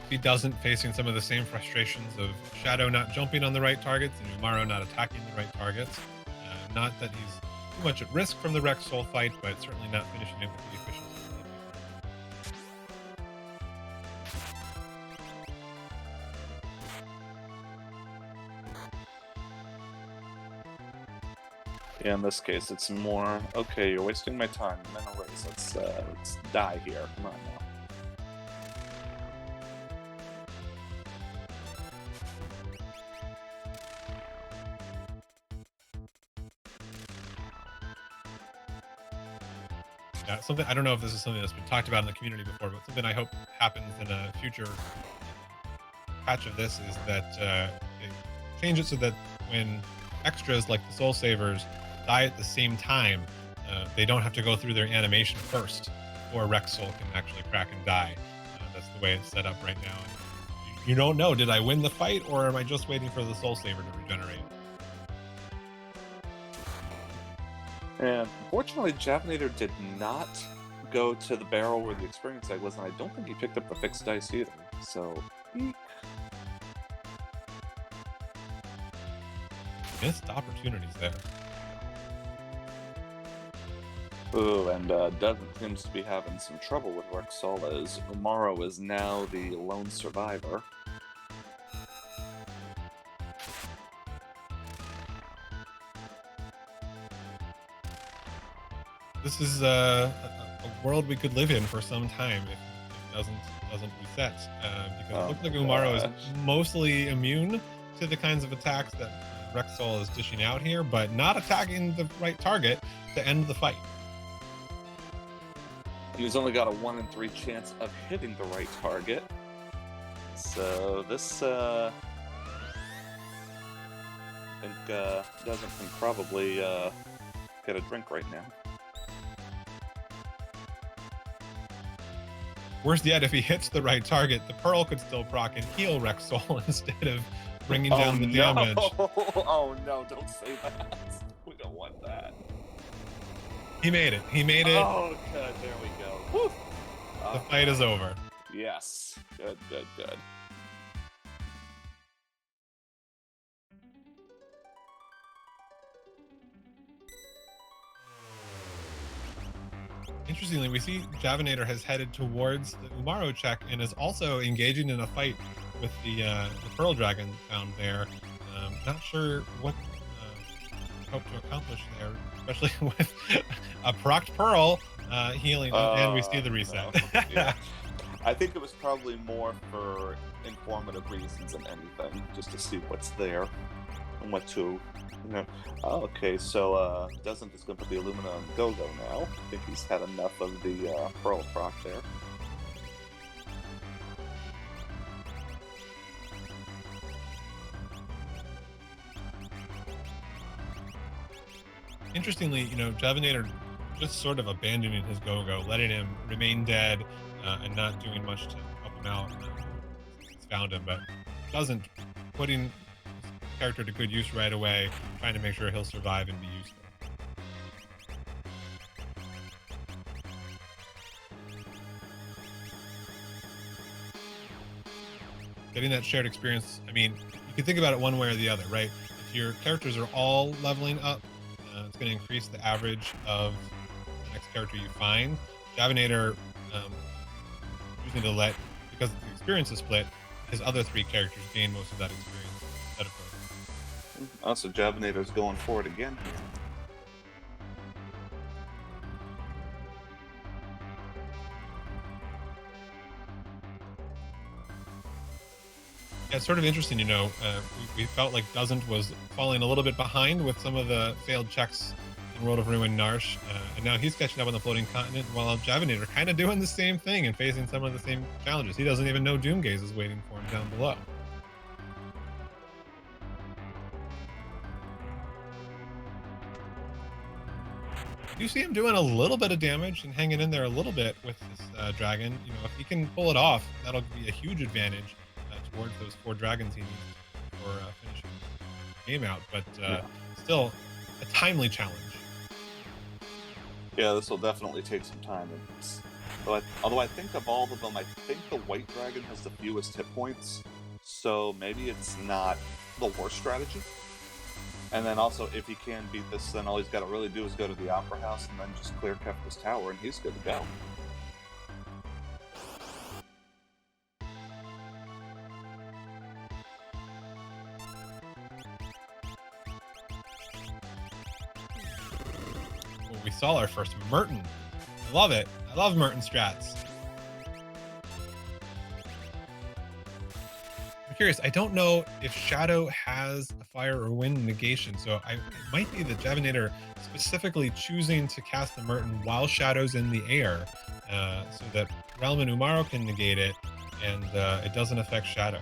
He doesn't facing some of the same frustrations of Shadow not jumping on the right targets and Umaro not attacking the right targets. Not that he's too much at risk from the Rex Soul fight, but certainly not finishing it with the efficiency. Yeah, in this case, it's more, okay, you're wasting my time. I'm in a race. Let's die here. Come on now. something, I don't know if this is something that's been talked about in the community before, but something I hope happens in a future patch of this is that they change it so that when extras like the Soul Savers die at the same time, they don't have to go through their animation first, or Rex Soul can actually crack and die. That's the way it's set up right now. You don't know, did I win the fight, or am I just waiting for the Soul Saver to regenerate? And unfortunately, Javinat0r did not go to the barrel where the experience egg was, and I don't think he picked up the fixed dice either. So, missed opportunities there. Ooh, and Doesnt seems to be having some trouble with Rexall, as Umaro is now the lone survivor. This is a world we could live in for some time if it doesn't reset, because it looks like Umaro is mostly immune to the kinds of attacks that Rexall is dishing out here, but not attacking the right target to end the fight. He's only got a 1 in 3 chance of hitting the right target. So this, I think Doesnt can probably get a drink right now. Worse yet, if he hits the right target, the Pearl could still proc and heal Rexall instead of bringing down the damage. Oh no, don't say that. We don't want that. He made it. He made it. Oh, good. There we go. Woo. The fight is over. Yes. Good, good, good. Interestingly, we see Javinat0r has headed towards the Umaro check and is also engaging in a fight with the Pearl Dragon found there. Not sure what hope to accomplish there, especially with a procced Pearl healing, and we see the reset. No. Yeah. I think it was probably more for informative reasons than anything, just to see what's there and what to. Oh, okay, so Doesnt is going to put the Illumina on Go-Go now. I think he's had enough of the Pearl proc there. Interestingly, Javinat0r just sort of abandoning his Go-Go, letting him remain dead and not doing much to help him out since he's found him, but Doesnt putting his character to good use right away, trying to make sure he'll survive and be useful. Getting that shared experience, I mean, you can think about it one way or the other, right? If your characters are all leveling up, it's going to increase the average of the next character you find. Javinat0r using to let, because the experience is split, his other 3 characters gain most of that experience instead of her. Also, Javinat0r's going for it again. Yeah, it's sort of interesting, we felt like Doesnt was falling a little bit behind with some of the failed checks in World of Ruin Narshe, and now he's catching up on the floating continent, while Javinat0r kind of doing the same thing and facing some of the same challenges. He doesn't even know Doomgaze is waiting for him down below. You see him doing a little bit of damage and hanging in there a little bit with this dragon. If he can pull it off, that'll be a huge advantage towards those 4 dragons he needs for finishing the game out, but still a timely challenge. Yeah, this will definitely take some time. Although I think of all of them, I think the white dragon has the fewest hit points, so maybe it's not the worst strategy. And then also, if he can beat this, then all he's got to really do is go to the Opera House and then just clear Kefka's tower, and he's good to go. We saw our first Merton. I love it. I love Merton strats. I'm curious. I don't know if Shadow has a fire or wind negation, so it might be that Javinat0r specifically choosing to cast the Merton while Shadow's in the air, so that Realm and Umaro can negate it, and it doesn't affect Shadow.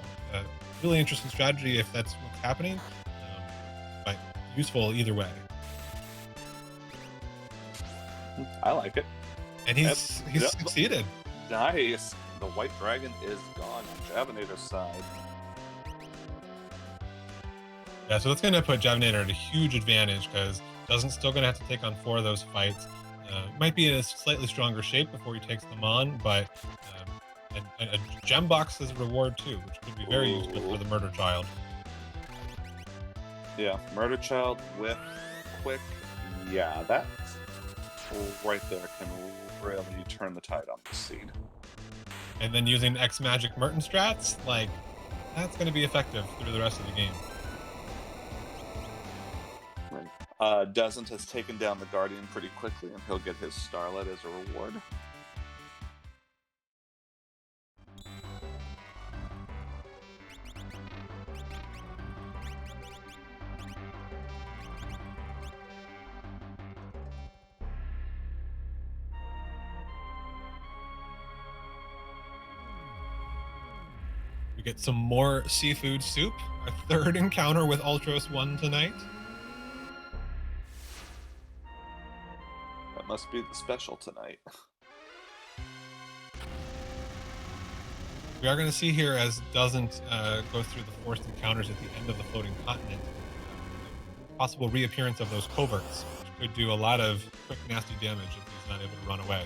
Really interesting strategy if that's what's happening, but useful either way. I like it. And he's Yep. succeeded. Nice. The white dragon is gone on Javinat0r's side. Yeah, so that's going to put Javinat0r at a huge advantage because Doesnt's still going to have to take on 4 of those fights. Might be in a slightly stronger shape before he takes them on, but and a gem box as a reward too, which could be very useful for the Murder Child. Yeah, Murder Child with quick. Yeah, that right there can really turn the tide on this seed. And then using X Magic Merton strats, like, that's going to be effective through the rest of the game. Doesnt has taken down the Guardian pretty quickly, and he'll get his Starlet as a reward. We get some more seafood soup, our 3rd encounter with Ultros 1 tonight. That must be the special tonight. We are going to see here as Doesnt go through the forced encounters at the end of the floating continent, possible reappearance of those coverts, which could do a lot of quick, nasty damage if he's not able to run away.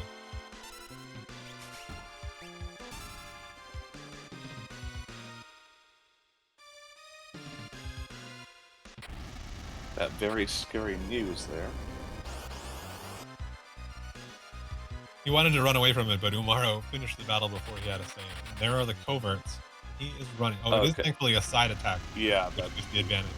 That very scary news there. He wanted to run away from it, but Umaro finished the battle before he had a say. And there are the coverts. He is running. Oh, it is thankfully a side attack. Yeah, that is the advantage.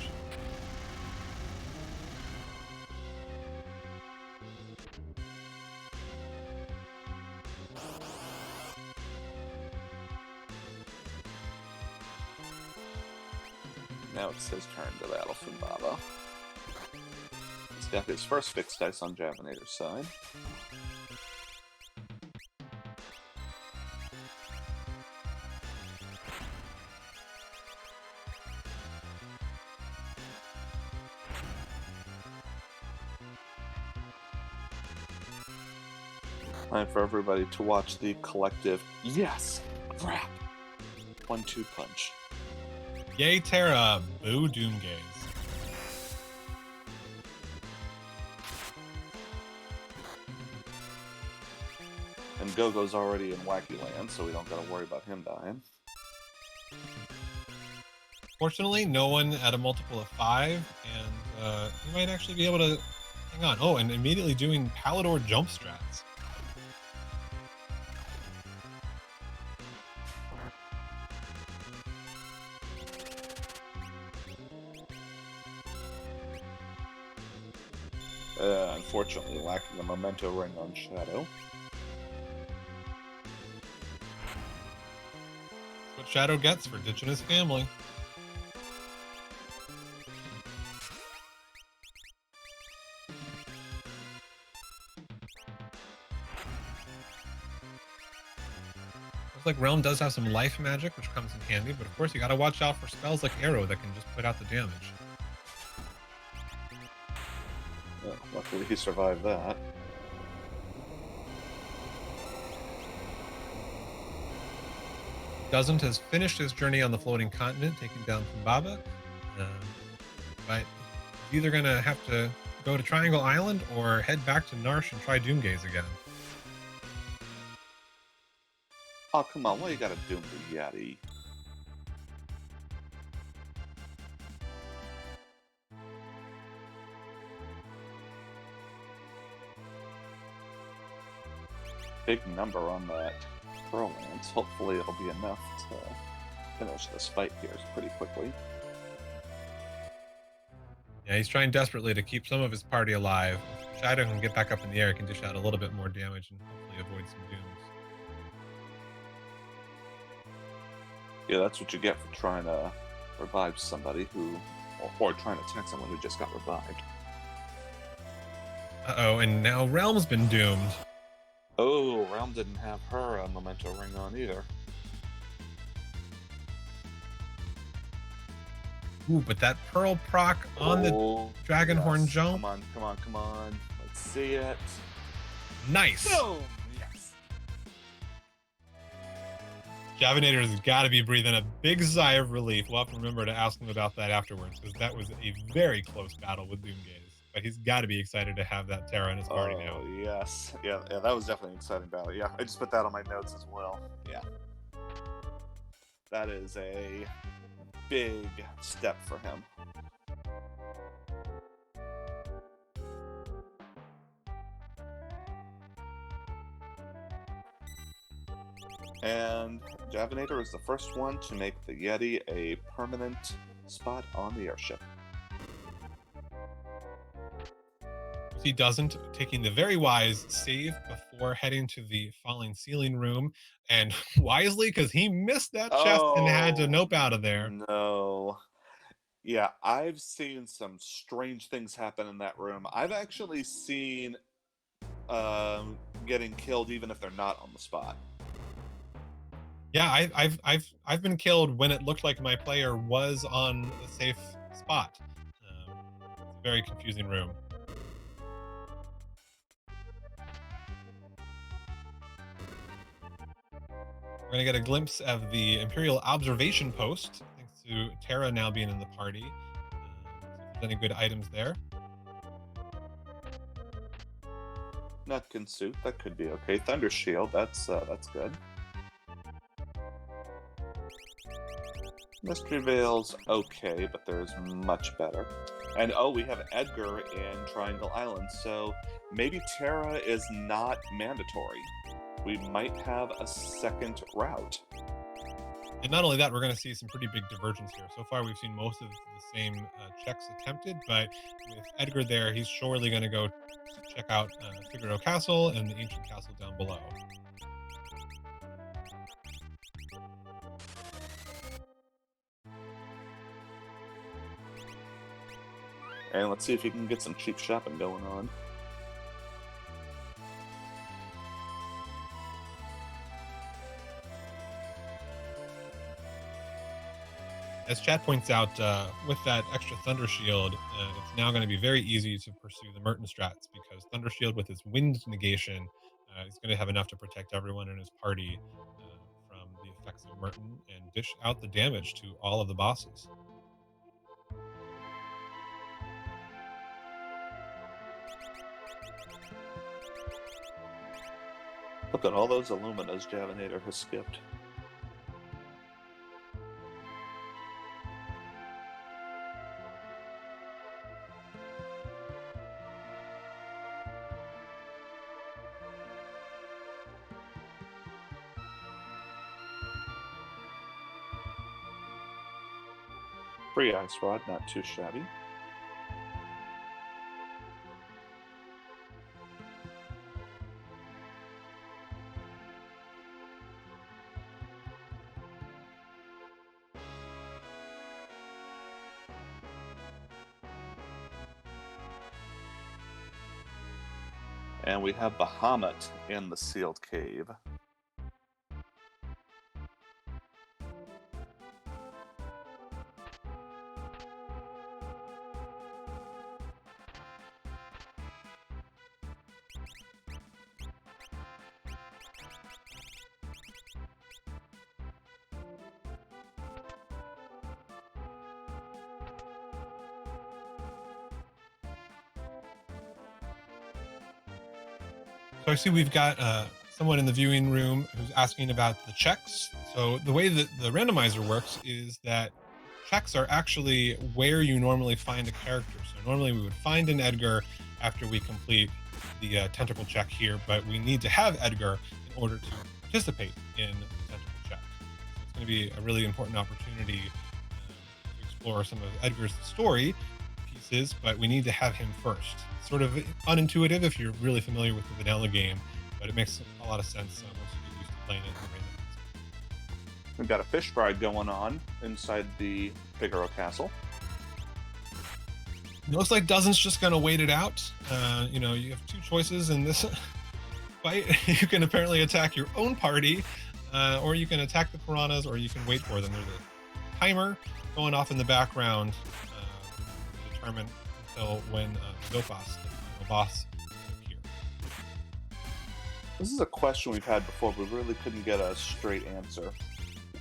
Now it's his turn to battle Fumbaba. He's got his first fixed dice on Javinat0r's side. Time for everybody to watch the collective yes! Crap! 1-2 punch. Yay, Terra! Boo, Doomgaze. And Gogo's already in Wacky Land, so we don't gotta worry about him dying. Fortunately, no one at a multiple of 5, and you might actually be able to hang on. Oh, and immediately doing Palador jump strats. Unfortunately, lacking the memento ring on Shadow. That's what Shadow gets for ditching his family. Looks like Realm does have some life magic, which comes in handy, but of course you gotta watch out for spells like Arrow that can just put out the damage. Well, luckily he survived that. Doesnt has finished his journey on the floating continent, taking down Fumbaba, but he's either gonna have to go to Triangle Island or head back to Narsh and try Doomgaze again. Oh, come on, why you gotta doom the Yeti? Big number on that Pearl Lance. Hopefully it'll be enough to finish this fight here pretty quickly. Yeah, he's trying desperately to keep some of his party alive. If Shadow can get back up in the air, he can dish out a little bit more damage and hopefully avoid some dooms. Yeah, that's what you get for trying to revive somebody who, or trying to attack someone who just got revived. Uh-oh, and now Realm's been doomed. Oh, Realm didn't have her memento ring on either. Ooh, but that Pearl proc on the Dragon Horn jump. Come on, come on, come on. Let's see it. Nice. Boom! Yes. Javinat0r's got to be breathing a big sigh of relief. We'll have to remember to ask him about that afterwards, because that was a very close battle with Doomgaze. But he's got to be excited to have that Terra in his party now. Oh, yes. Yeah, that was definitely an exciting battle. Yeah, I just put that on my notes as well. Yeah. That is a big step for him. And Javinat0r is the first one to make the Yeti a permanent spot on the airship. He Doesnt taking the very wise save before heading to the falling ceiling room, and wisely, because he missed that chest and had to nope out of there. No. Yeah, I've seen some strange things happen in that room. I've actually seen getting killed even if they're not on the spot. Yeah, I've been killed when it looked like my player was on a safe spot. It's a very confusing room. We're gonna get a glimpse of the Imperial observation post, thanks to Terra now being in the party. See if there's any good items there. Nutkin suit, that could be okay. Thunder shield, that's good. Mystery Veil's okay, but there's much better. And oh, we have Edgar in Triangle Island, so maybe Terra is not mandatory. We might have a second route. And not only that, we're going to see some pretty big divergence here. So far, we've seen most of the same checks attempted, but with Edgar there, he's surely going to go check out Figaro Castle and the ancient castle down below. And let's see if you can get some cheap shopping going on. As chat points out, with that extra Thunder Shield, it's now going to be very easy to pursue the Merton strats, because Thunder Shield with its wind negation is going to have enough to protect everyone in his party from the effects of Merton and dish out the damage to all of the bosses. Look at all those Illuminas Javinat0r has skipped. Free Ice Rod, not too shabby. And we have Bahamut in the sealed cave. So I see we've got someone in the viewing room who's asking about the checks. So the way that the randomizer works is that checks are actually where you normally find a character. So normally we would find an Edgar after we complete the tentacle check here, but we need to have Edgar in order to participate in the tentacle check. So it's going to be a really important opportunity to explore some of Edgar's story pieces, but we need to have him first. It's sort of unintuitive if you're really familiar with the vanilla game, but it makes a lot of sense once you get used to playing it in the randomizer. We've got a fish bride going on inside the Figaro Castle. It looks like Doesnt's just going to wait it out. You know, you have two choices in this fight. You can apparently attack your own party, or you can attack the piranhas, or you can wait for them. There's a timer going off in the background to determine until when the Gopas, the boss, appear. This is a question we've had before, but we really couldn't get a straight answer.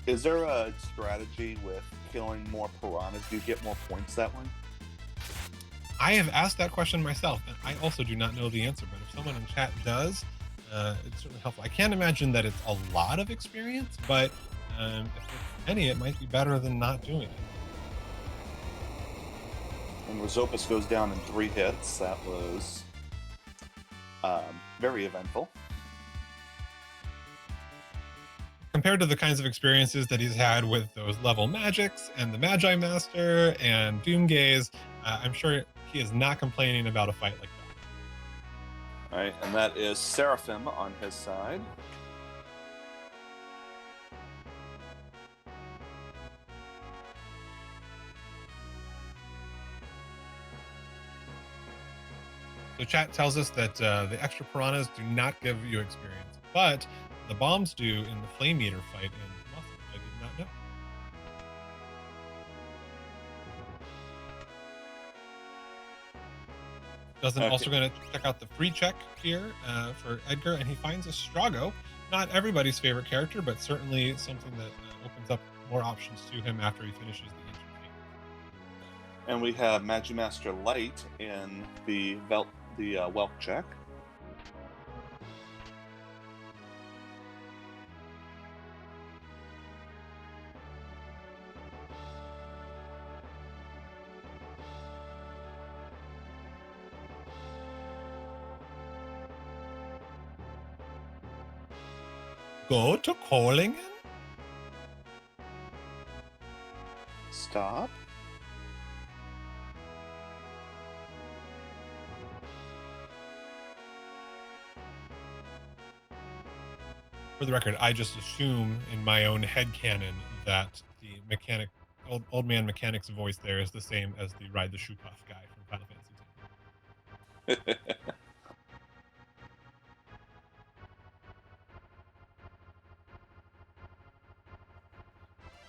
Is there a strategy with killing more piranhas? Do you get more points that way? I have asked that question myself, and I also do not know the answer, but if someone in chat does, it's certainly helpful. I can't imagine that it's a lot of experience, but if it's any, it might be better than not doing it. And Rizopus goes down in 3 hits. That was very eventful. Compared to the kinds of experiences that he's had with those level magics and the Magi Master and Doomgaze, I'm sure he is not complaining about a fight like that. All right, and that is Seraphim on his side. So chat tells us that the extra piranhas do not give you experience, but the bombs do in the Flame Eater fight in Muscle. I did not know. Doesnt also going to check out the free check here for Edgar, and he finds a Strago. Not everybody's favorite character, but certainly something that opens up more options to him after he finishes the Ancient King. And we have Magimaster Light in the Welk check. Go to Collingen? Stop. For the record, I just assume in my own headcanon that the mechanic, old man mechanic's voice there is the same as the Ride the Shoe Puff guy from Final Fantasy X.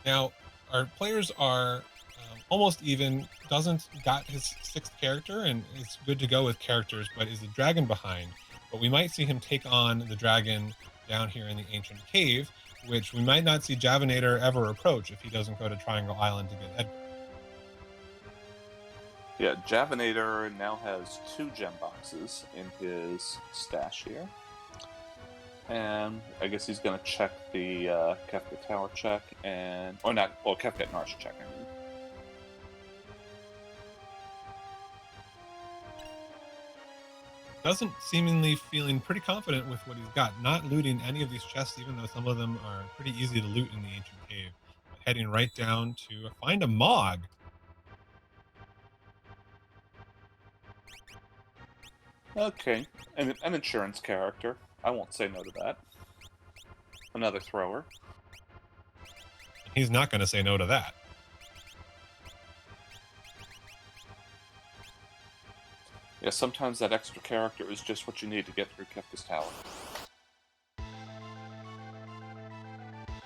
Now, our players are almost even. Doesnt got his 6th character and is good to go with characters, but is a dragon behind. But we might see him take on the dragon down here in the Ancient Cave, which we might not see Javinat0r ever approach if he doesn't go to Triangle Island to get Edgar. Yeah, Javinat0r now has 2 gem boxes in his stash here. And I guess he's going to check the Javinat0r check, or not, well, Javinat0r's check, I mean. Doesnt seemingly feeling pretty confident with what he's got, not looting any of these chests, even though some of them are pretty easy to loot in the Ancient Cave. But heading right down to find a Mog. Okay, an insurance character. I won't say no to that. Another thrower. He's not going to say no to that. Yeah, sometimes that extra character is just what you need to get through Kefka's Tower.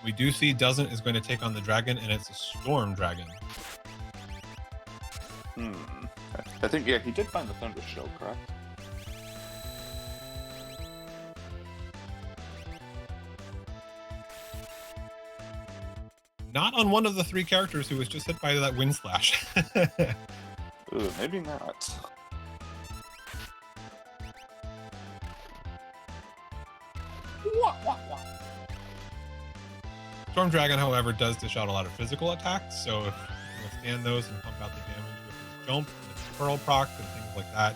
We do see Doesnt is going to take on the dragon, and it's a Storm Dragon. I think, yeah, he did find the Thunder Shield, correct? Not on one of the 3 characters who was just hit by that wind slash. Ooh, maybe not. Storm Dragon, however, does dish out a lot of physical attacks, so if you can withstand those and pump out the damage with his jump and his pearl proc and things like that,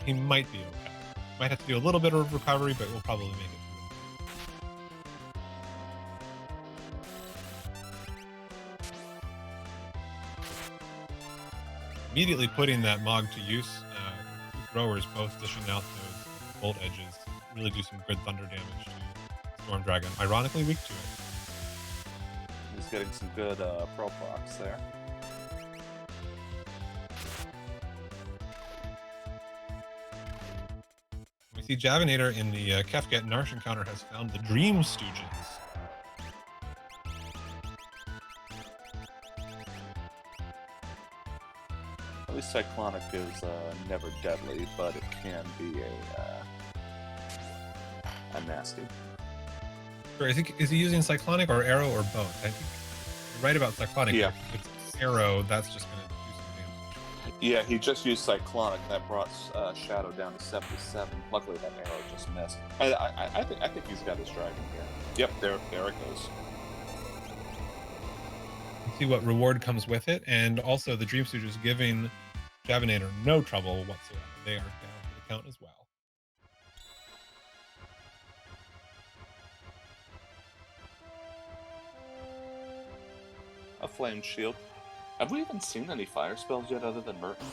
he might be okay. Might have to do a little bit of recovery, but we'll probably make it through. Immediately putting that Mog to use, 2 throwers both dishing out those bolt edges really do some good thunder damage to Storm Dragon. Ironically weak to it. getting some good pro procs there. We see Javinat0r in the Javinat0r encounter has found the Dream Stooges. At least Cyclonic is never deadly, but it can be a nasty. Sure, is he using Cyclonic or Arrow or both? I think you're right about Cyclonic. Yeah. If it's Arrow, that's just going to do some damage. Yeah, he just used Cyclonic. That brought Shadow down to 77. Luckily, that arrow just missed. I think he's got his dragon here. Yep, there it goes. See what reward comes with it, and also the Dream Stooges giving Javinat0r no trouble whatsoever. They are down for the count as well. A flame shield. Have we even seen any fire spells yet other than Merton?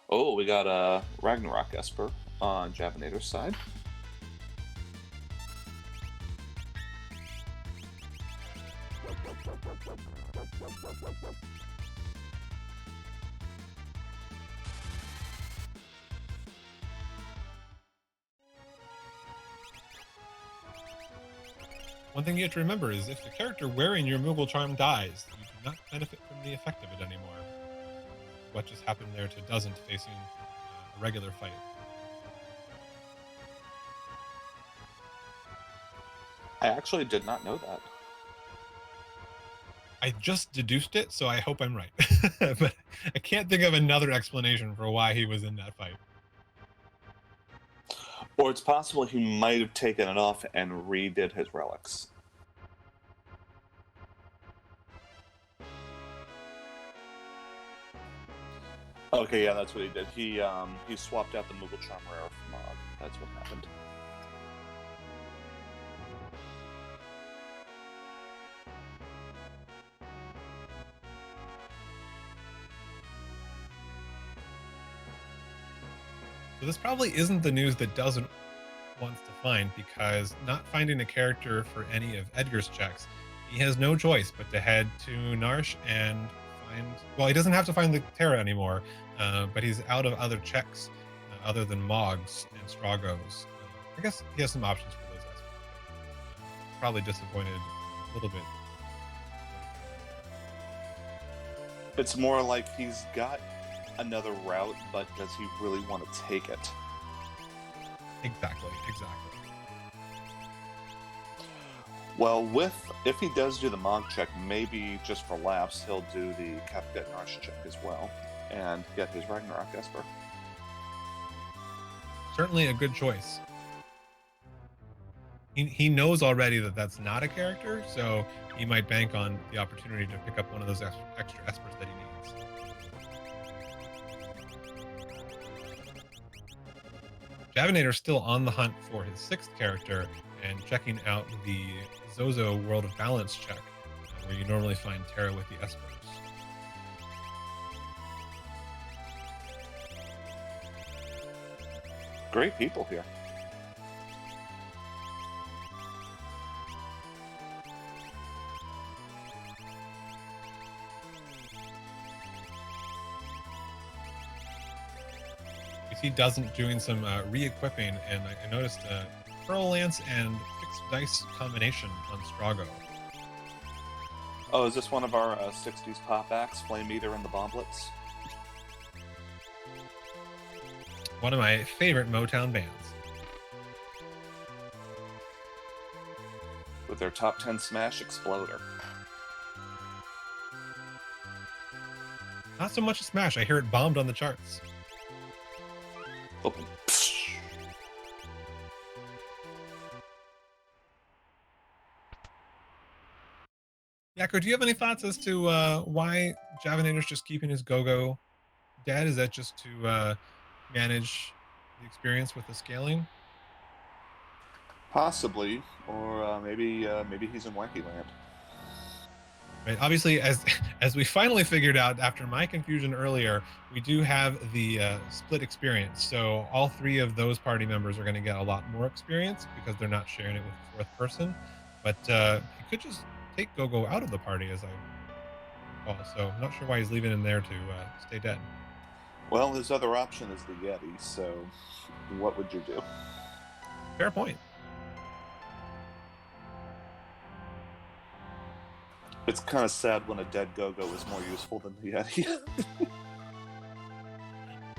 Oh, we got a Ragnarok Esper on Javinat0r's side. One thing you have to remember is if the character wearing your Moogle Charm dies, you do not benefit from the effect of it anymore. What just happened there to Doesnt facing a regular fight. I actually did not know that. I just deduced it, so I hope I'm right. But I can't think of another explanation for why he was in that fight. Or it's possible he might have taken it off and redid his relics. Okay, yeah, that's what he did. He swapped out the Moogle Charm Rare for Mog. That's what happened. So this probably isn't the news that Doesnt wants to find, because not finding a character for any of Edgar's checks, he has no choice but to head to Narsh and find... Well, he doesn't have to find the Terra anymore, but he's out of other checks other than Mog's and Strago's. I guess he has some options for those guys. Probably disappointed a little bit. It's more like he's got another route, but does he really want to take it? Exactly. Well, if he does do the Mog check, maybe just for laughs, he'll do the Javinat0r check as well and get his Ragnarok Esper. Certainly a good choice. He knows already that that's not a character, so he might bank on the opportunity to pick up one of those extra Espers that he needs. Javinat0r still on the hunt for his 6th character and checking out the Zozo World of Balance check, where you normally find Terra with the Espers. Great people here. You see Doesnt doing some re-equipping, and I noticed a Pearl Lance and Fixed Dice combination on Strago. Oh, is this one of our 60s pop acts, Flame Eater and the Bomblets? One of my favorite Motown bands. With their top 10 smash Exploder. Not so much a smash, I hear it bombed on the charts. Open. Yakko, do you have any thoughts as to why Javinat0r's just keeping his Go-Go dead? Is that just to manage the experience with the scaling? Possibly, or maybe he's in Wacky Land. Right. Obviously, as we finally figured out after my confusion earlier, we do have the split experience. So all 3 of those party members are going to get a lot more experience because they're not sharing it with the 4th person. But he could just take Gogo out of the party, as I recall. So I'm not sure why he's leaving him there to stay dead. Well, his other option is the Yeti, so what would you do? Fair point. It's kind of sad when a dead Gogo is more useful than the Yeti.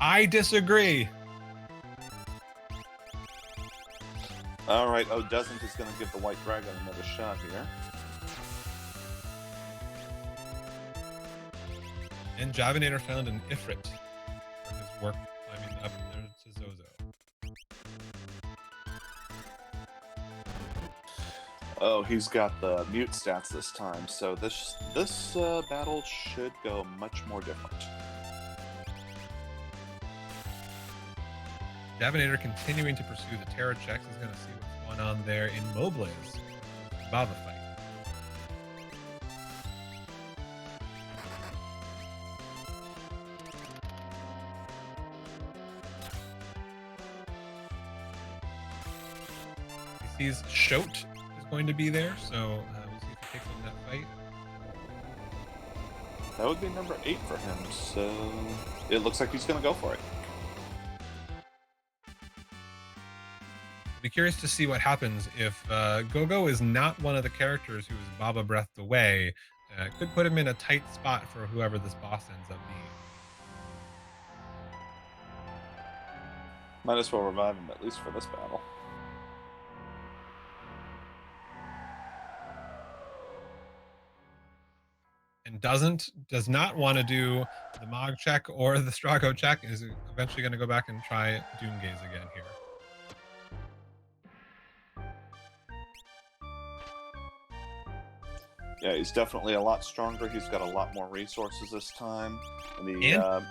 I disagree. All right. Oh, Doesnt is going to give the White Dragon another shot here. And Javinat0r found an Ifrit for his work climbing up there to Zozo. Oh, he's got the mute stats this time, so this battle should go much more different. Javinat0r continuing to pursue the terror checks. He's going to see what's going on there in Moblaze. Baba fight. He sees Shote is going to be there, so we'll see if he takes on that fight. That would be number 8 for him, so it looks like he's going to go for it. Be curious to see what happens if Gogo is not one of the characters who is Baba breathed away. It could put him in a tight spot for whoever this boss ends up being. Might as well revive him, at least for this battle. And does not want to do the Mog check or the Strago check. Is eventually going to go back and try Doomgaze again here. Yeah, he's definitely a lot stronger. He's got a lot more resources this time. And yep.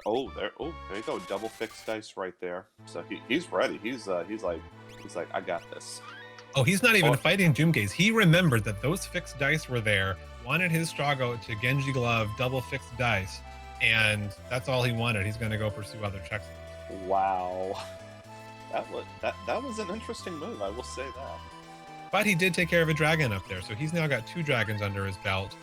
Oh, there you go. Double fixed dice right there. So he's ready. He's like, I got this. Oh, he's not even fighting Doomgaze. He remembered that those fixed dice were there, wanted his Strago to Genji Glove double fixed dice, and that's all he wanted. He's going to go pursue other checks. Wow. That was an interesting move, I will say that. But he did take care of a dragon up there, so he's now got 2 dragons under his belt.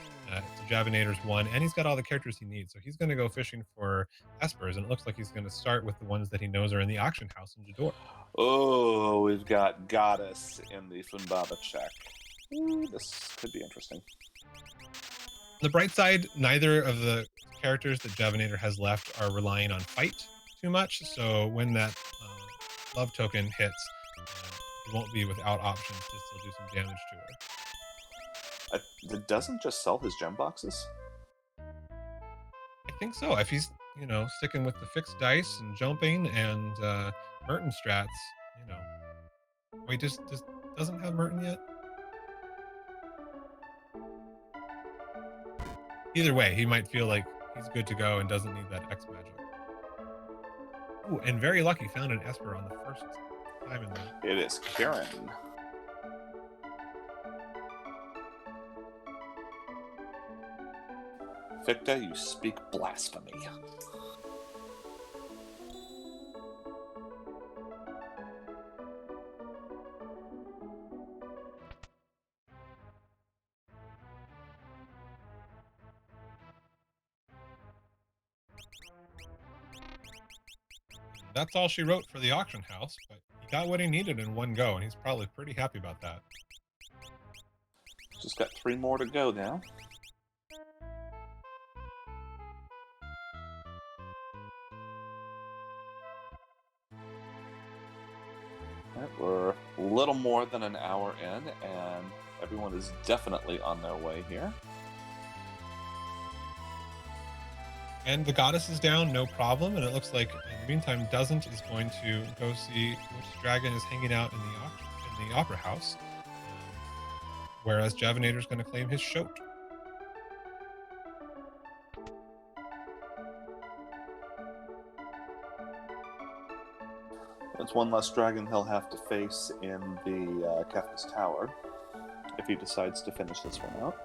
Javinat0r's 1, and he's got all the characters he needs. So he's going to go fishing for Espers, and it looks like he's going to start with the ones that he knows are in the auction house in Javinat0r. Oh, we've got Goddess in the Funbaba check. Ooh, this could be interesting. On the bright side, neither of the characters that Javinat0r has left are relying on fight too much, so when that love token hits, he won't be without options to still do some damage to her. It doesn't just sell his gem boxes? I think so. If he's, sticking with the fixed dice and jumping and Merton strats, Wait, just doesn't have Merton yet? Either way, he might feel like he's good to go and doesn't need that X magic. Ooh, and very lucky, found an Esper on the first time in the... It is Karen. Victor, you speak blasphemy. That's all she wrote for the auction house, but he got what he needed in one go, and he's probably pretty happy about that. Just got 3 more to go now. We're a little more than an hour in, and everyone is definitely on their way here. And the Goddess is down, no problem, and it looks like, in the meantime, Doesnt is going to go see which dragon is hanging out in the Opera House, whereas Javinat0r is going to claim his Shote. That's one less dragon he'll have to face in the Kefka's Tower, if he decides to finish this one out.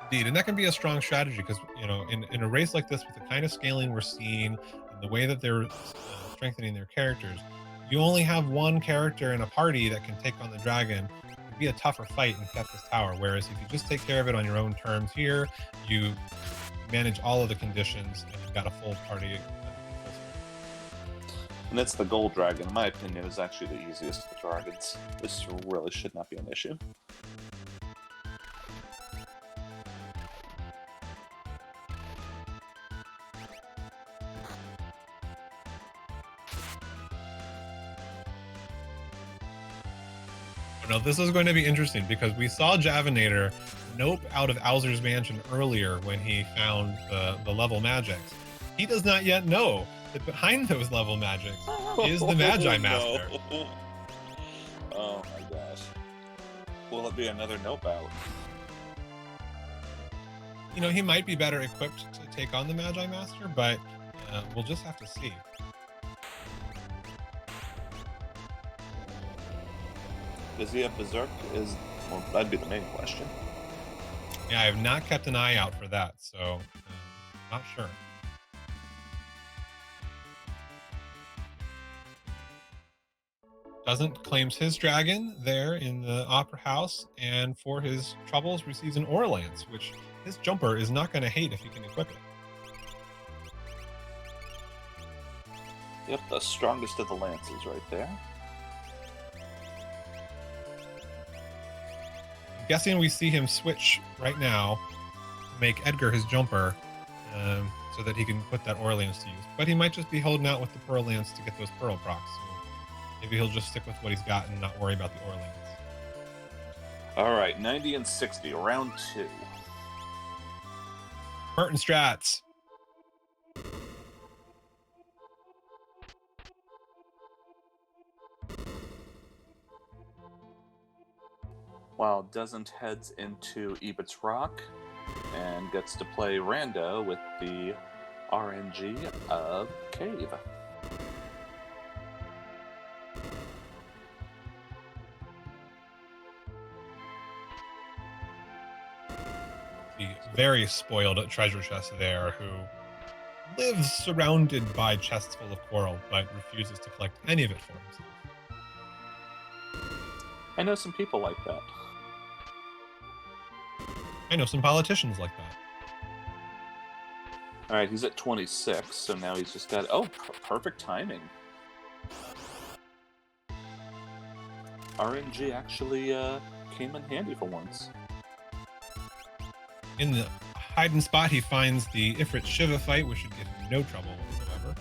Indeed, and that can be a strong strategy because, in a race like this with the kind of scaling we're seeing and the way that they're strengthening their characters, you only have one character in a party that can take on the dragon. be a tougher fight in Kefka's Tower. Whereas if you just take care of it on your own terms here, you manage all of the conditions and you've got a full party. And it's the gold dragon, in my opinion, is actually the easiest of the dragons. This really should not be an issue. Now, this is going to be interesting because we saw Javinat0r nope out of Owzer's Mansion earlier when he found the level magics. He does not yet know that behind those level magics is the Magi Master. No. Oh my gosh. Will it be another nope out? You know, he might be better equipped to take on the Magi Master, but we'll just have to see. Does he have Berserk? Well, that'd be the main question. Yeah, I have not kept an eye out for that, so not sure. Doesnt claims his dragon there in the Opera House, and for his troubles receives an Ore Lance, which his jumper is not going to hate if he can equip it. Yep, the strongest of the lances right there. I'm guessing we see him switch right now to make Edgar his jumper so that he can put that Ore Lance to use. But he might just be holding out with the Pearl Lance to get those Pearl procs. So maybe he'll just stick with what he's got and not worry about the Ore Lance. All right, 90 and 60, round 2. Merton strats. While Doesnt heads into Ebit's Rock and gets to play Rando with the RNG of Cave. The very spoiled treasure chest there, who lives surrounded by chests full of coral, but refuses to collect any of it for himself. I know some people like that. I know some politicians like that. All right, he's at 26, so now he's just got... Oh, perfect timing. RNG actually came in handy for once. In the hiding spot, he finds the Ifrit Shiva fight, which should give him no trouble whatsoever.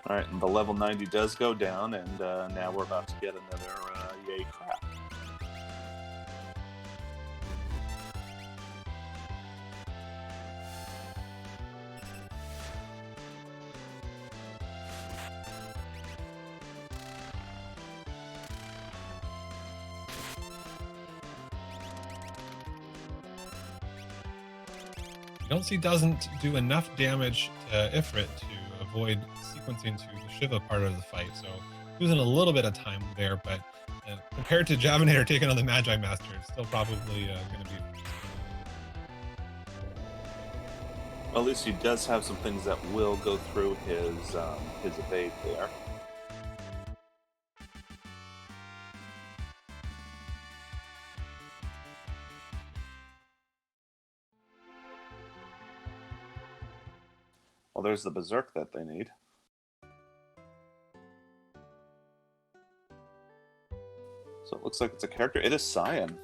All right, and the level 90 does go down, and now we're about to get another yay crap. You don't see Doesnt do enough damage to Ifrit to avoid sequencing to the Shiva part of the fight, so losing a little bit of time there, but compared to Javinat0r taking on the Magi Master, it's still probably going to be... Well, at least he does have some things that will go through his evade there. Well, there's the Berserk that they need. So it looks like it's a character. It is Cyan.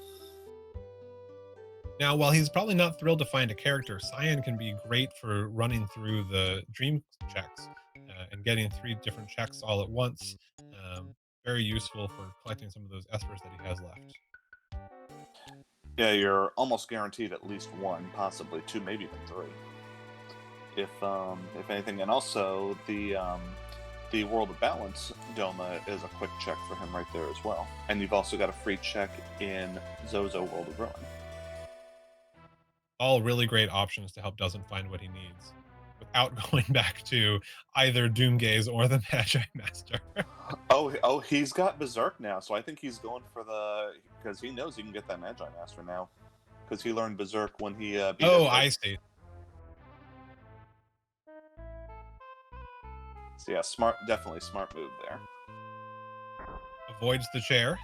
Now, while he's probably not thrilled to find a character, Cyan can be great for running through the dream checks and getting 3 different checks all at once. Very useful for collecting some of those espers that he has left. Yeah, you're almost guaranteed at least 1, possibly 2, maybe even 3. If anything, and also the World of Balance Doma is a quick check for him right there as well. And you've also got a free check in Zozo World of Ruin. All really great options to help Doesnt find what he needs without going back to either Doomgaze or the Magi Master. Oh, he's got Berserk now, so I think he's going for because he knows he can get that Magi Master now. because he learned Berserk when he beat Oh, it. I see. So yeah, smart, definitely smart move there. Avoids the chair.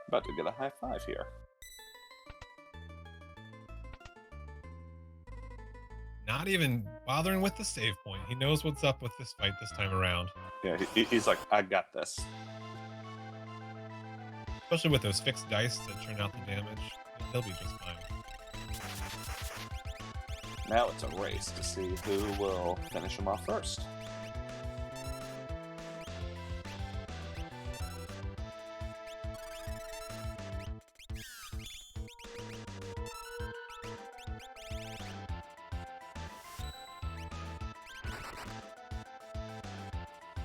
About to get a high five here. Not even bothering with the save point. He knows what's up with this fight this time around. Yeah, he's like, I got this. Especially with those fixed dice that turn out the damage. He'll be just fine. Now it's a race to see who will finish him off first.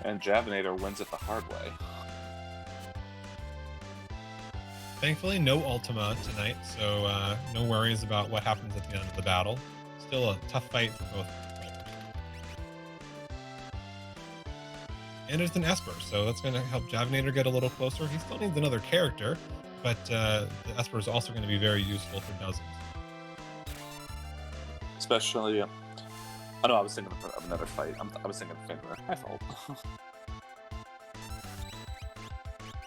And Javinat0r wins it the hard way. Thankfully, no Ultima tonight, so no worries about what happens at the end of the battle. Still a tough fight for both players. And it's an Esper, so that's going to help Javinat0r get a little closer. He still needs another character, but the Esper is also going to be very useful for Doesnt. Especially, oh no, I was thinking of another fight. I was thinking of Finger. My fault.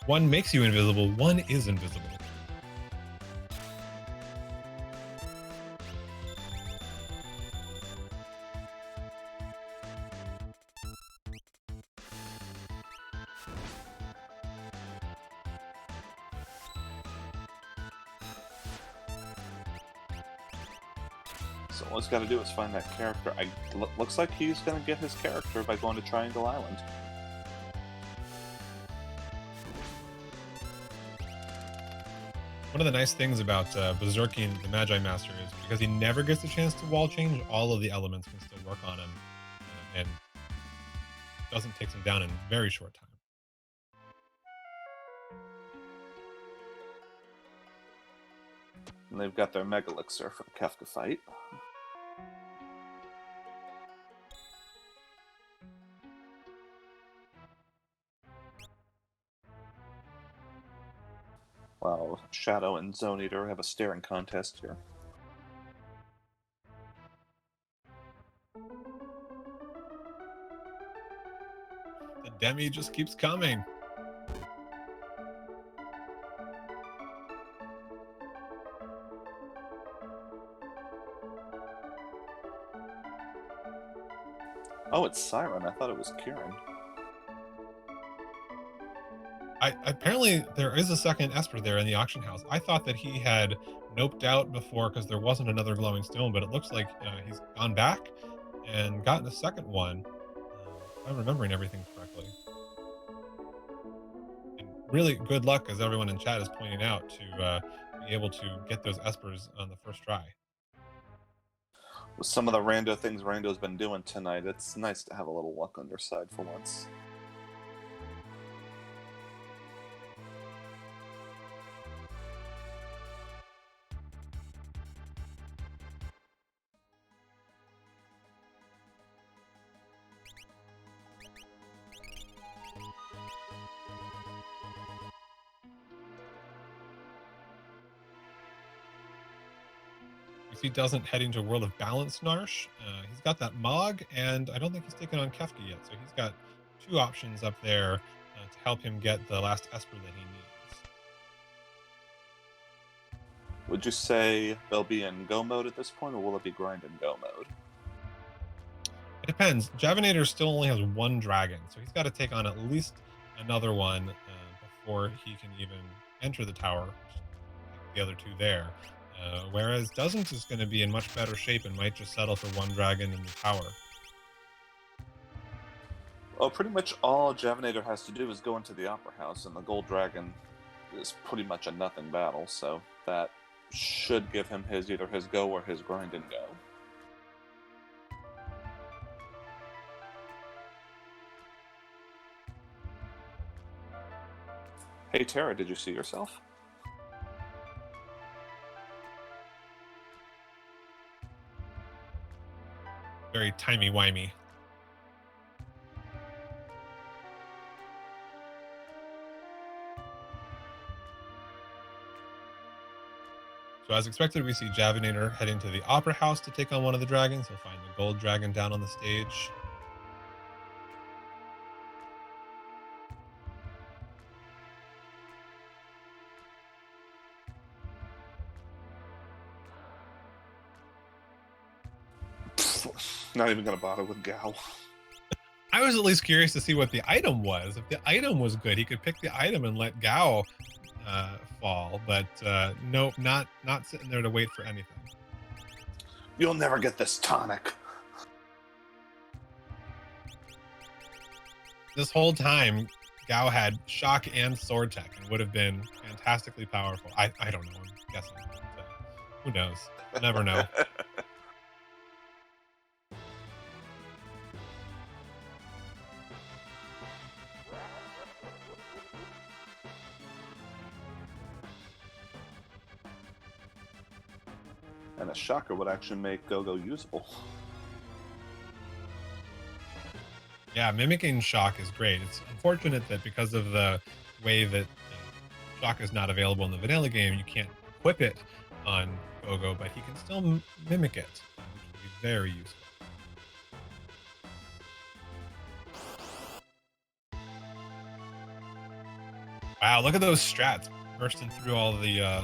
One makes you invisible, one is invisible. So all he's got to do is find that character. Looks like he's going to get his character by going to Triangle Island. One of the nice things about Berserking the Magi Master is because he never gets a chance to wall change, all of the elements can still work on him and doesn't take him down in a very short time. And they've got their Mega Elixir for the Kefka fight. Wow, Shadow and Zoneater have a staring contest here. The Demi just keeps coming. Oh, it's Siren. I thought it was Kieran. Apparently there is a second Esper there in the auction house. I thought that he had noped out before because there wasn't another glowing stone, but it looks like he's gone back and gotten a second one. If I'm remembering everything correctly. And really good luck, as everyone in chat is pointing out, to be able to get those Espers on the first try. With some of the rando things Rando's been doing tonight, it's nice to have a little luck on your side for once. You see Doesnt heading to World of Balance Narsh. He's got that Mog, and I don't think he's taken on Kefka yet, so he's got two options up there to help him get the last Esper that he needs. Would you say they'll be in go mode at this point, or will it be grind and go mode? It depends. Javinat0r still only has one dragon, so he's got to take on at least another one before he can even enter the tower, like the other two there. Whereas Doesnt is going to be in much better shape and might just settle for one dragon in the tower. Well, pretty much all Javinat0r has to do is go into the Opera House, and the Gold Dragon is pretty much a nothing battle, so that should give him either his go or his grind and go. Hey Tara, did you see yourself? Very timey-wimey. So as expected, we see Javinat0r heading to the Opera House to take on one of the dragons. He'll find the gold dragon down on the stage. Not even gonna bother with Gao. I was at least curious to see what the item was. If the item was good, he could pick the item and let Gao fall. But nope, not sitting there to wait for anything. You'll never get this tonic. This whole time, Gao had shock and sword tech and would have been fantastically powerful. I don't know. I'm guessing. But, who knows? We'll never know. And a shocker would actually make Go-Go usable. Yeah, mimicking shock is great. It's unfortunate that because of the way that shock is not available in the vanilla game, you can't equip it on Go-Go, but he can still mimic it, which would be very useful. Wow, look at those strats bursting through all the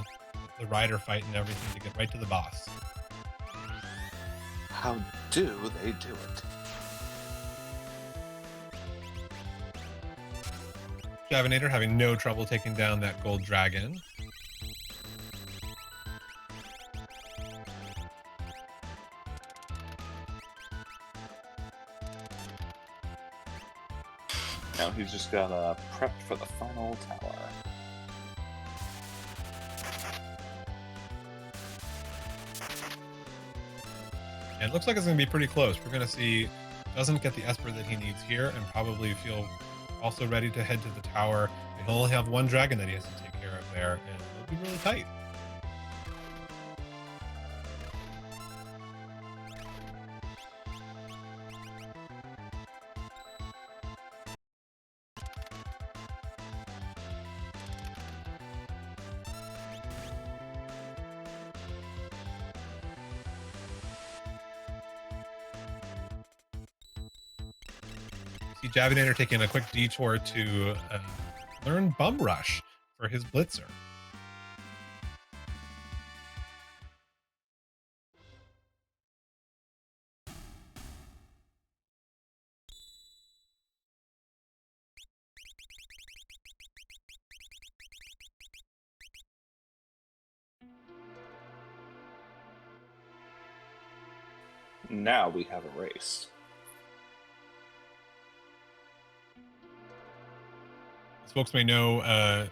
rider fight and everything to get right to the boss. How do they do it? Javinat0r having no trouble taking down that gold dragon. Now he's just got prepped for the final tower. And it looks like it's going to be pretty close. We're going to see Doesnt get the Esper that he needs here and probably feel also ready to head to the tower. He'll only have one dragon that he has to take care of there, and it'll be really tight. See Javinat0r taking a quick detour to learn Bum Rush for his Blitzer. Now we have a race. As folks may know, in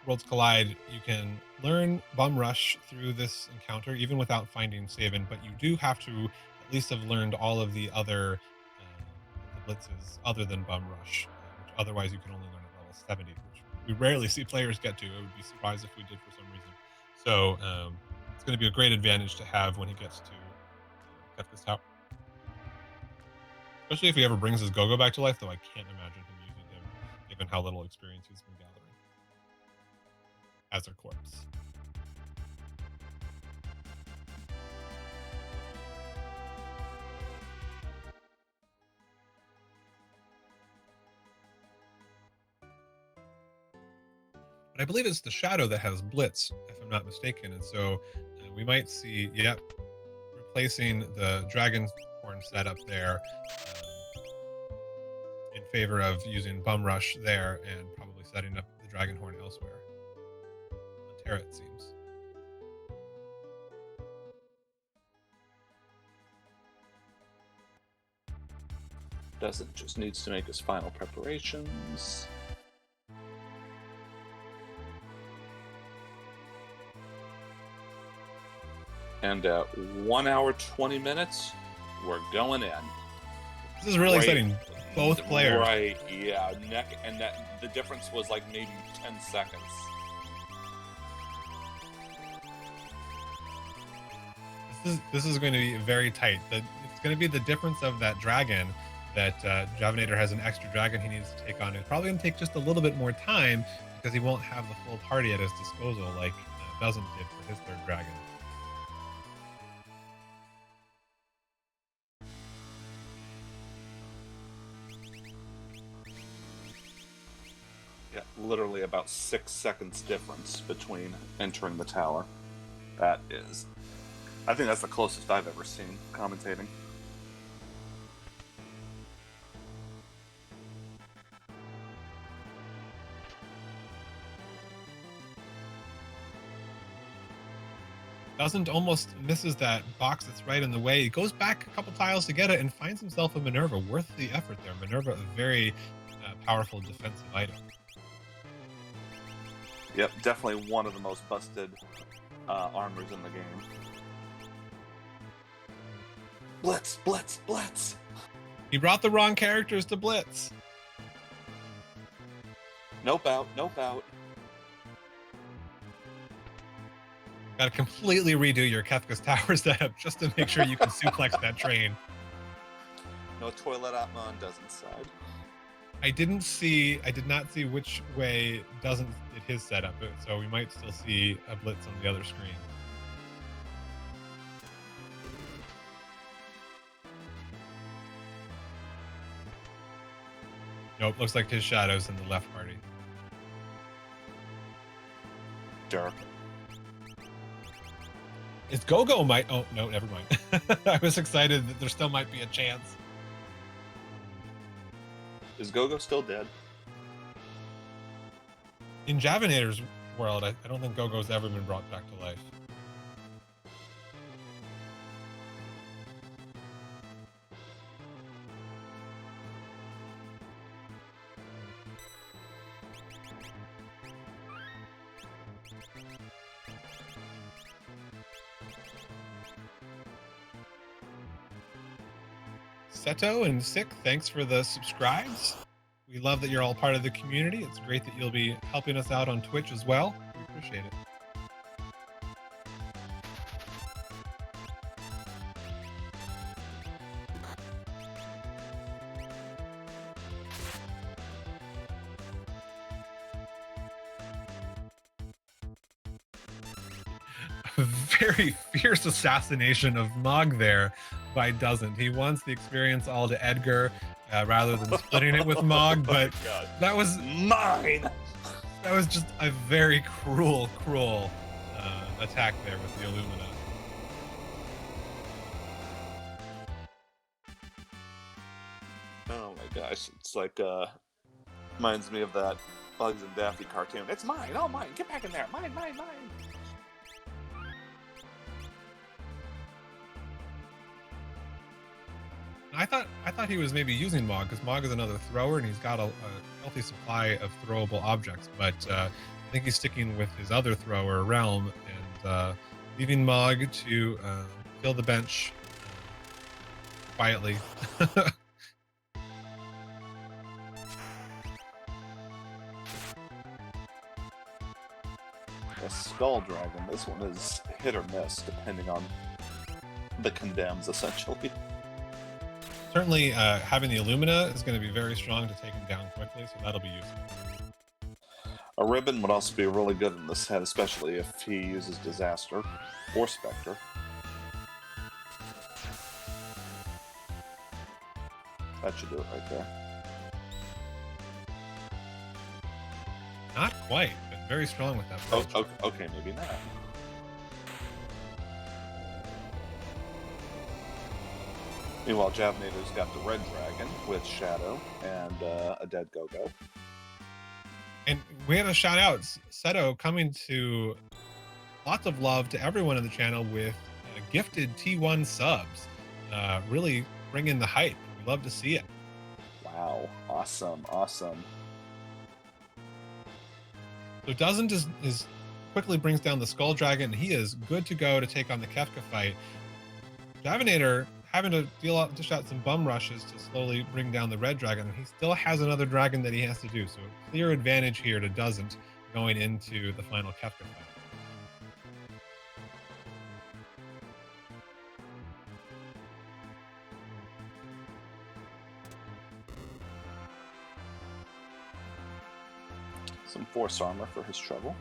Worlds Collide, you can learn Bum Rush through this encounter, even without finding Saban, but you do have to at least have learned all of the other the blitzes other than Bum Rush, which otherwise you can only learn at level 70, which we rarely see players get to. I would be surprised if we did for some reason. So it's going to be a great advantage to have when he gets to Kefka's Tower. Especially if he ever brings his Go-Go back to life, though I can't imagine him using him, given how little experience he's been gathering as a corpse. But I believe it's the Shadow that has Blitz, if I'm not mistaken, and so we might see, yep, replacing the Dragon Horn setup there in favor of using Bum Rush there and probably setting up the Dragon Horn elsewhere. On Terra, it seems. Doesnt just needs to make his final preparations. And at 1 hour 20 minutes, we're going in. This is really exciting. Both players. Right, yeah. Neck and that. The difference was like maybe 10 seconds. This is going to be very tight. It's It's going to be the difference of that dragon that Javinat0r has an extra dragon he needs to take on. It's probably going to take just a little bit more time because he won't have the full party at his disposal like Doesnt did for his third dragon. Yeah, literally about 6 seconds difference between entering the tower. That is... I think that's the closest I've ever seen commentating. Doesnt almost misses that box that's right in the way. He goes back a couple tiles to get it and finds himself a Minerva. Worth the effort there. Minerva, a very powerful defensive item. Yep, definitely one of the most busted armors in the game. Blitz, blitz, blitz! He brought the wrong characters to blitz. Nope out, nope out. Got to completely redo your Kefka's tower setup just to make sure you can suplex that train. No toilet Atma on Doesnt's side. I did not see which way Doesnt did his setup, so we might still see a blitz on the other screen. Nope, looks like his shadow's in the left party. Derp. Is Gogo might... Oh, no, never mind. I was excited that there still might be a chance. Is Gogo still dead? In Javinat0r's world, I don't think Gogo's ever been brought back to life. Seto and Sick, thanks for the subscribes. We love that you're all part of the community. It's great that you'll be helping us out on Twitch as well. We appreciate it. A very fierce assassination of Mog there by Doesnt. He wants the experience all to Edgar rather than splitting it with Mog, but that was mine. That was just a very cruel attack there with the Illumina. Oh my gosh, it's like reminds me of that Bugs and Daffy cartoon. It's mine, oh mine, get back in there, mine, mine, mine. I thought he was maybe using Mog, because Mog is another thrower and he's got a healthy supply of throwable objects, but I think he's sticking with his other thrower, Realm, and leaving Mog to fill the bench quietly. A Skull Dragon, this one is hit or miss, depending on the condemns, essentially. Certainly, having the Illumina is going to be very strong to take him down quickly, so that'll be useful. A Ribbon would also be really good in this head, especially if he uses Disaster or Spectre. That should do it right there. Not quite, but very strong with that. Oh, okay, maybe not. Meanwhile, Javinat0r's got the Red Dragon with Shadow and a dead Go-Go. And we have a shout out, Seto, coming to lots of love to everyone in the channel with gifted T1 subs. Really bringing the hype. We love to see it. Wow, awesome, awesome. So Doesnt is quickly brings down the Skull Dragon. He is good to go to take on the Kefka fight. Javinat0r having to dish out some bum rushes to slowly bring down the Red Dragon, and he still has another dragon that he has to do. So clear advantage here to Doesnt going into the final Kefka fight. Some force armor for his trouble.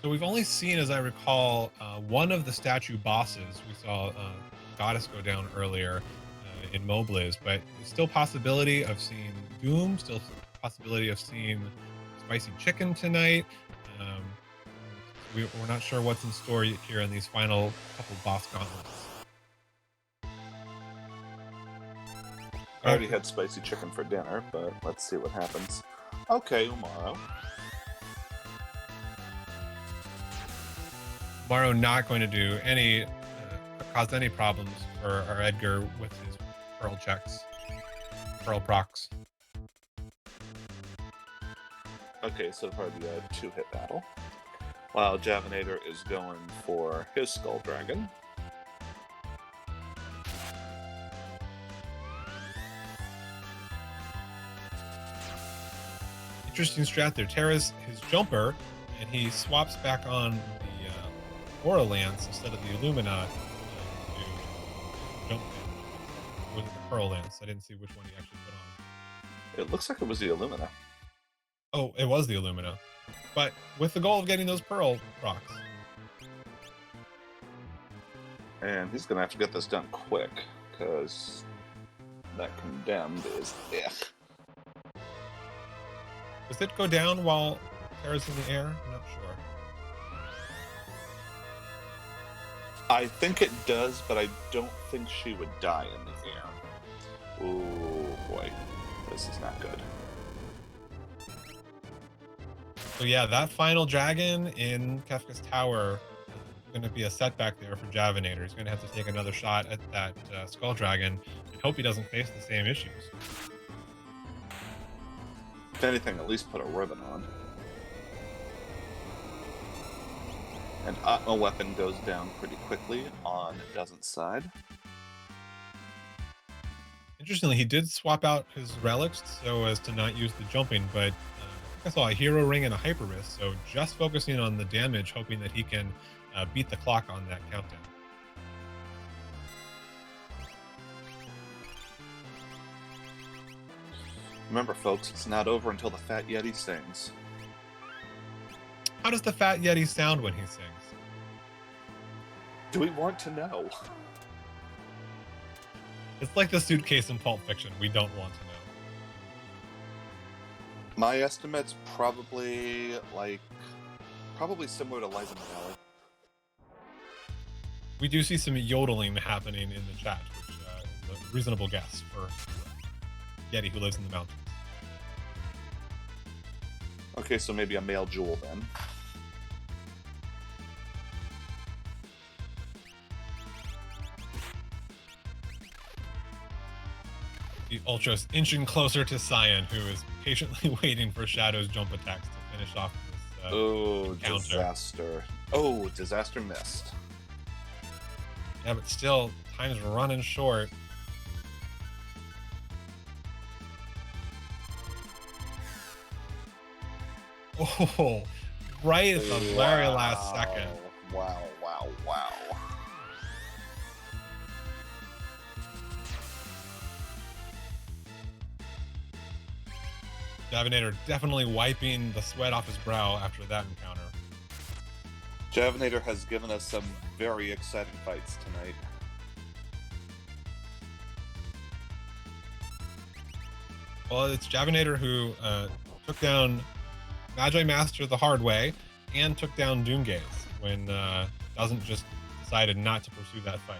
So we've only seen, as I recall, one of the statue bosses. We saw Goddess go down earlier in Mobliz, but there's still possibility of seeing Doom, still possibility of seeing Spicy Chicken tonight. Um, we're not sure what's in store here in these final couple boss gauntlets. I already had Spicy Chicken for dinner, but let's see what happens. Okay, Umaro. Umaro not going to do any cause any problems for our Edgar with his pearl checks, pearl procs. Okay, so it'll probably be a 2-hit battle. While Javinat0r is going for his Skull Dragon. Interesting strat there. Terra's his jumper, and he swaps back on the Aura Lance instead of the Illumina to jump in. With the Pearl Lance. I didn't see which one he actually put on. It looks like it was the Illumina. Oh, it was the Illumina. But with the goal of getting those Pearl procs. And he's going to have to get this done quick, because that Condemned is Does it go down while Terra's in the air? I'm not sure. I think it does, but I don't think she would die in the air. Ooh, boy. This is not good. So yeah, that final dragon in Kefka's Tower is going to be a setback there for Javinat0r. He's going to have to take another shot at that Skull Dragon and hope he doesn't face the same issues. If anything, at least put a ribbon on. And a weapon goes down pretty quickly on Doesnt's side. Interestingly, he did swap out his relics so as to not use the jumping, but I saw a hero ring and a hyper wrist, so just focusing on the damage, hoping that he can beat the clock on that countdown. Remember, folks, it's not over until the Fat Yeti sings. How does the Fat Yeti sound when he sings? Do we want to know? It's like the suitcase in Pulp Fiction. We don't want to know. My estimate's probably similar to Liza Minnelli. We do see some yodeling happening in the chat, which is a reasonable guess for Yeti who lives in the mountains. Okay, so maybe a male jewel then. The Ultra's inching closer to Cyan, who is patiently waiting for Shadow's jump attacks to finish off this encounter. Disaster. Oh, Disaster missed. Yeah, but still, time's running short. Oh, right at the very last second. Wow. Javinat0r definitely wiping the sweat off his brow after that encounter. Javinat0r has given us some very exciting fights tonight. Well, it's Javinat0r who took down Magi Master the hard way and took down Doomgaze when Doesnt just decided not to pursue that fight.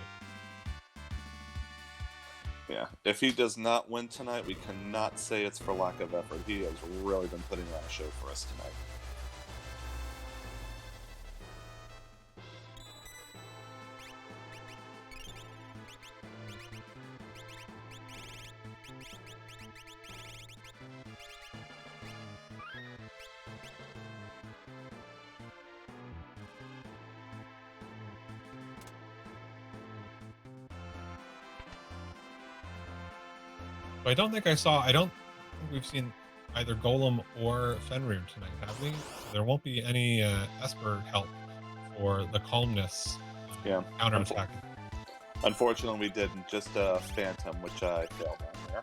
Yeah, if he does not win tonight, we cannot say it's for lack of effort. He has really been putting on a show for us tonight. So I don't think I don't think we've seen either Golem or Fenrir tonight, have we? So there won't be any Esper help for the calmness Yeah. counterattack. Unfortunately, we didn't. Just Phantom, which I failed on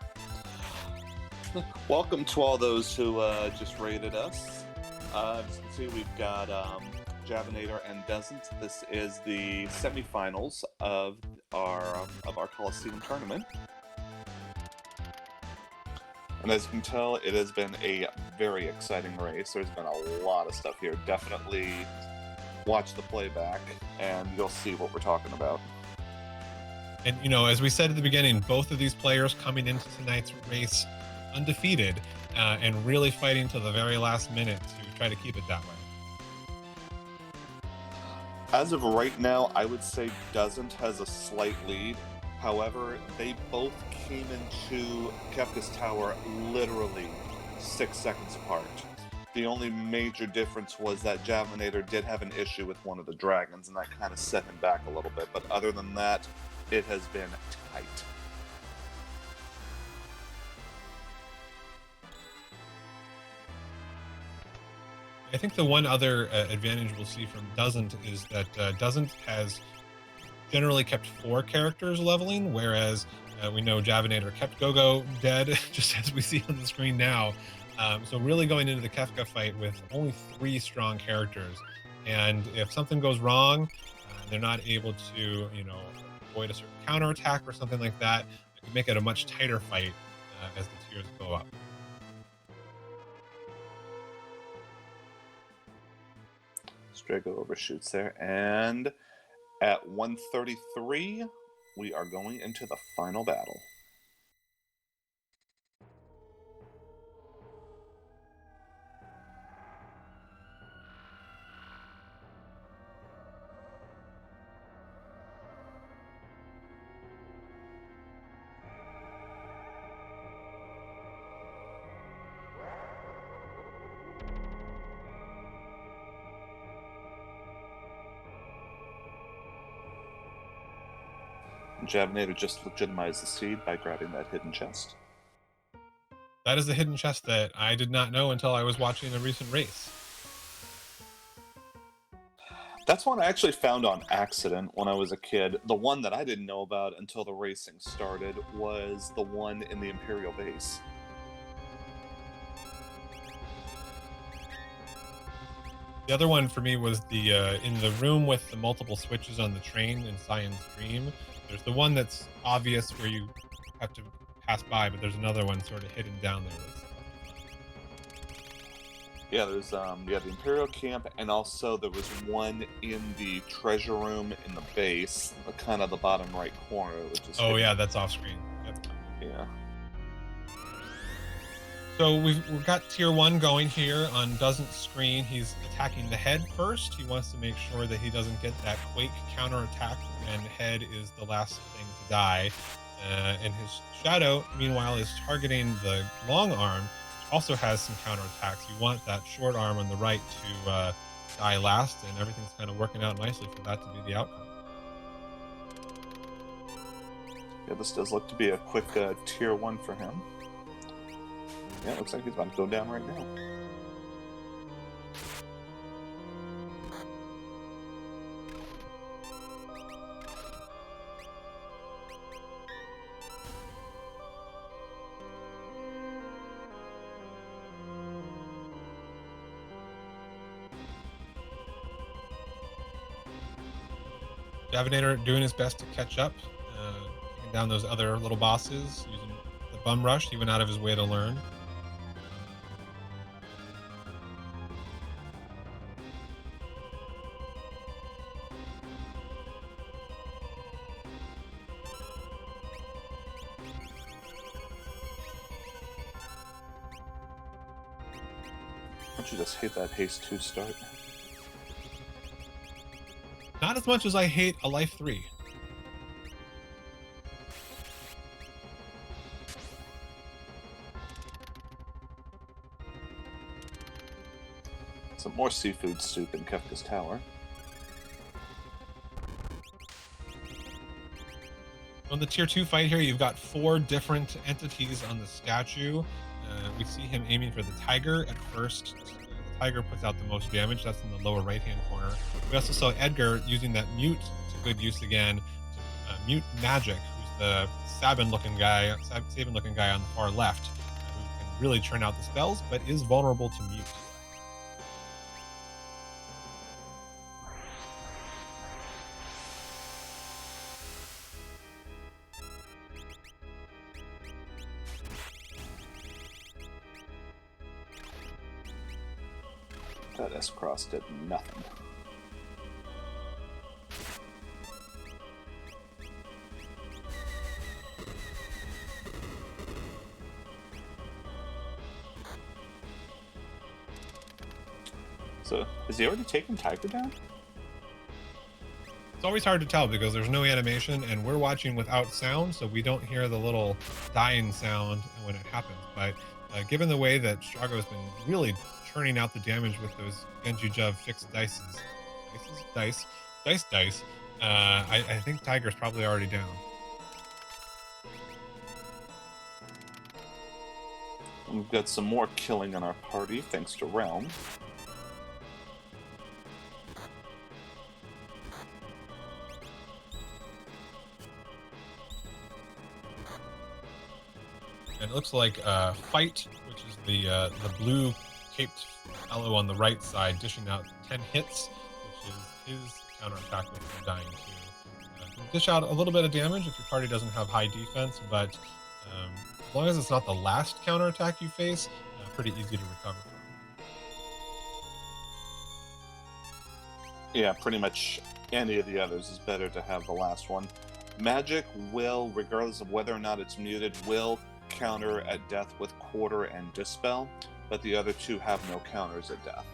there. Welcome to all those who just rated us. As you can see, we've got Javinat0r and Doesnt. This is the semifinals of our Coliseum tournament. And as you can tell, it has been a very exciting race. There's been a lot of stuff here. Definitely watch the playback, and you'll see what we're talking about. And, you know, as we said at the beginning, both of these players coming into tonight's race undefeated and really fighting to the very last minute to try to keep it that way. As of right now, I would say Doesnt has a slight lead. However, they both came into Kefka's Tower literally 6 seconds apart. The only major difference was that Javinat0r did have an issue with one of the dragons, and that kind of set him back a little bit. But other than that, it has been tight. I think the one other advantage we'll see from Doesnt is that Doesnt has generally kept 4 characters leveling, whereas we know Javinat0r kept Gogo dead, just as we see on the screen now. So really going into the Kefka fight with only 3 strong characters. And if something goes wrong, they're not able to, you know, avoid a certain counterattack or something like that, it could make it a much tighter fight as the tiers go up. Strago overshoots there, and at 133, we are going into the final battle. Javinat0r just legitimized the seed by grabbing that hidden chest. That is the hidden chest that I did not know until I was watching a recent race. That's one I actually found on accident when I was a kid. The one that I didn't know about until the racing started was the one in the Imperial base. The other one for me was the in the room with the multiple switches on the train in Cyan's Dream. There's the one that's obvious where you have to pass by, but there's another one sort of hidden down there. Yeah, there's the Imperial camp, and also there was one in the treasure room in the base, kind of the bottom right corner, which is yeah, that's off screen. That's yeah. So we've got tier 1 going here on Doesnt's screen. He's attacking the head first. He wants to make sure that he doesn't get that quake counterattack, and head is the last thing to die. And his shadow, meanwhile, is targeting the long arm, which also has some counterattacks. You want that short arm on the right to die last, and everything's kind of working out nicely for that to be the outcome. Yeah, this does look to be a quick tier 1 for him. Yeah, it looks like he's about to go down right now. Javinat0r doing his best to catch up, taking down those other little bosses, using the bum rush. He went out of his way to learn. Don't you just hate that haste 2 start? Not as much as I hate a life 3. Some more seafood soup in Kefka's Tower. On the tier 2 fight here, you've got 4 different entities on the statue. We see him aiming for the tiger at first. The tiger puts out the most damage. That's in the lower right-hand corner. We also saw Edgar using that mute to good use again to mute Magic, who's the Sabin-looking guy on the far left, who can really churn out the spells, but is vulnerable to mute. That S-Cross did nothing. So, has he already taken Tiger down? It's always hard to tell because there's no animation and we're watching without sound, so we don't hear the little dying sound when it happens. But given the way that Strago's been really churning out the damage with those Genji Jav fixed dice, I think Tiger's probably already down. We've got some more killing in our party, thanks to Realm. And it looks like Fight, which is the blue caped fellow on the right side, dishing out 10 hits, which is his counterattack with him dying too. Can dish out a little bit of damage if your party doesn't have high defense, but as long as it's not the last counterattack you face, pretty easy to recover from. Yeah, pretty much any of the others is better to have the last one. Magic will, regardless of whether or not it's muted, will counter at death with Quarter and Dispel, but the other two have no counters at death.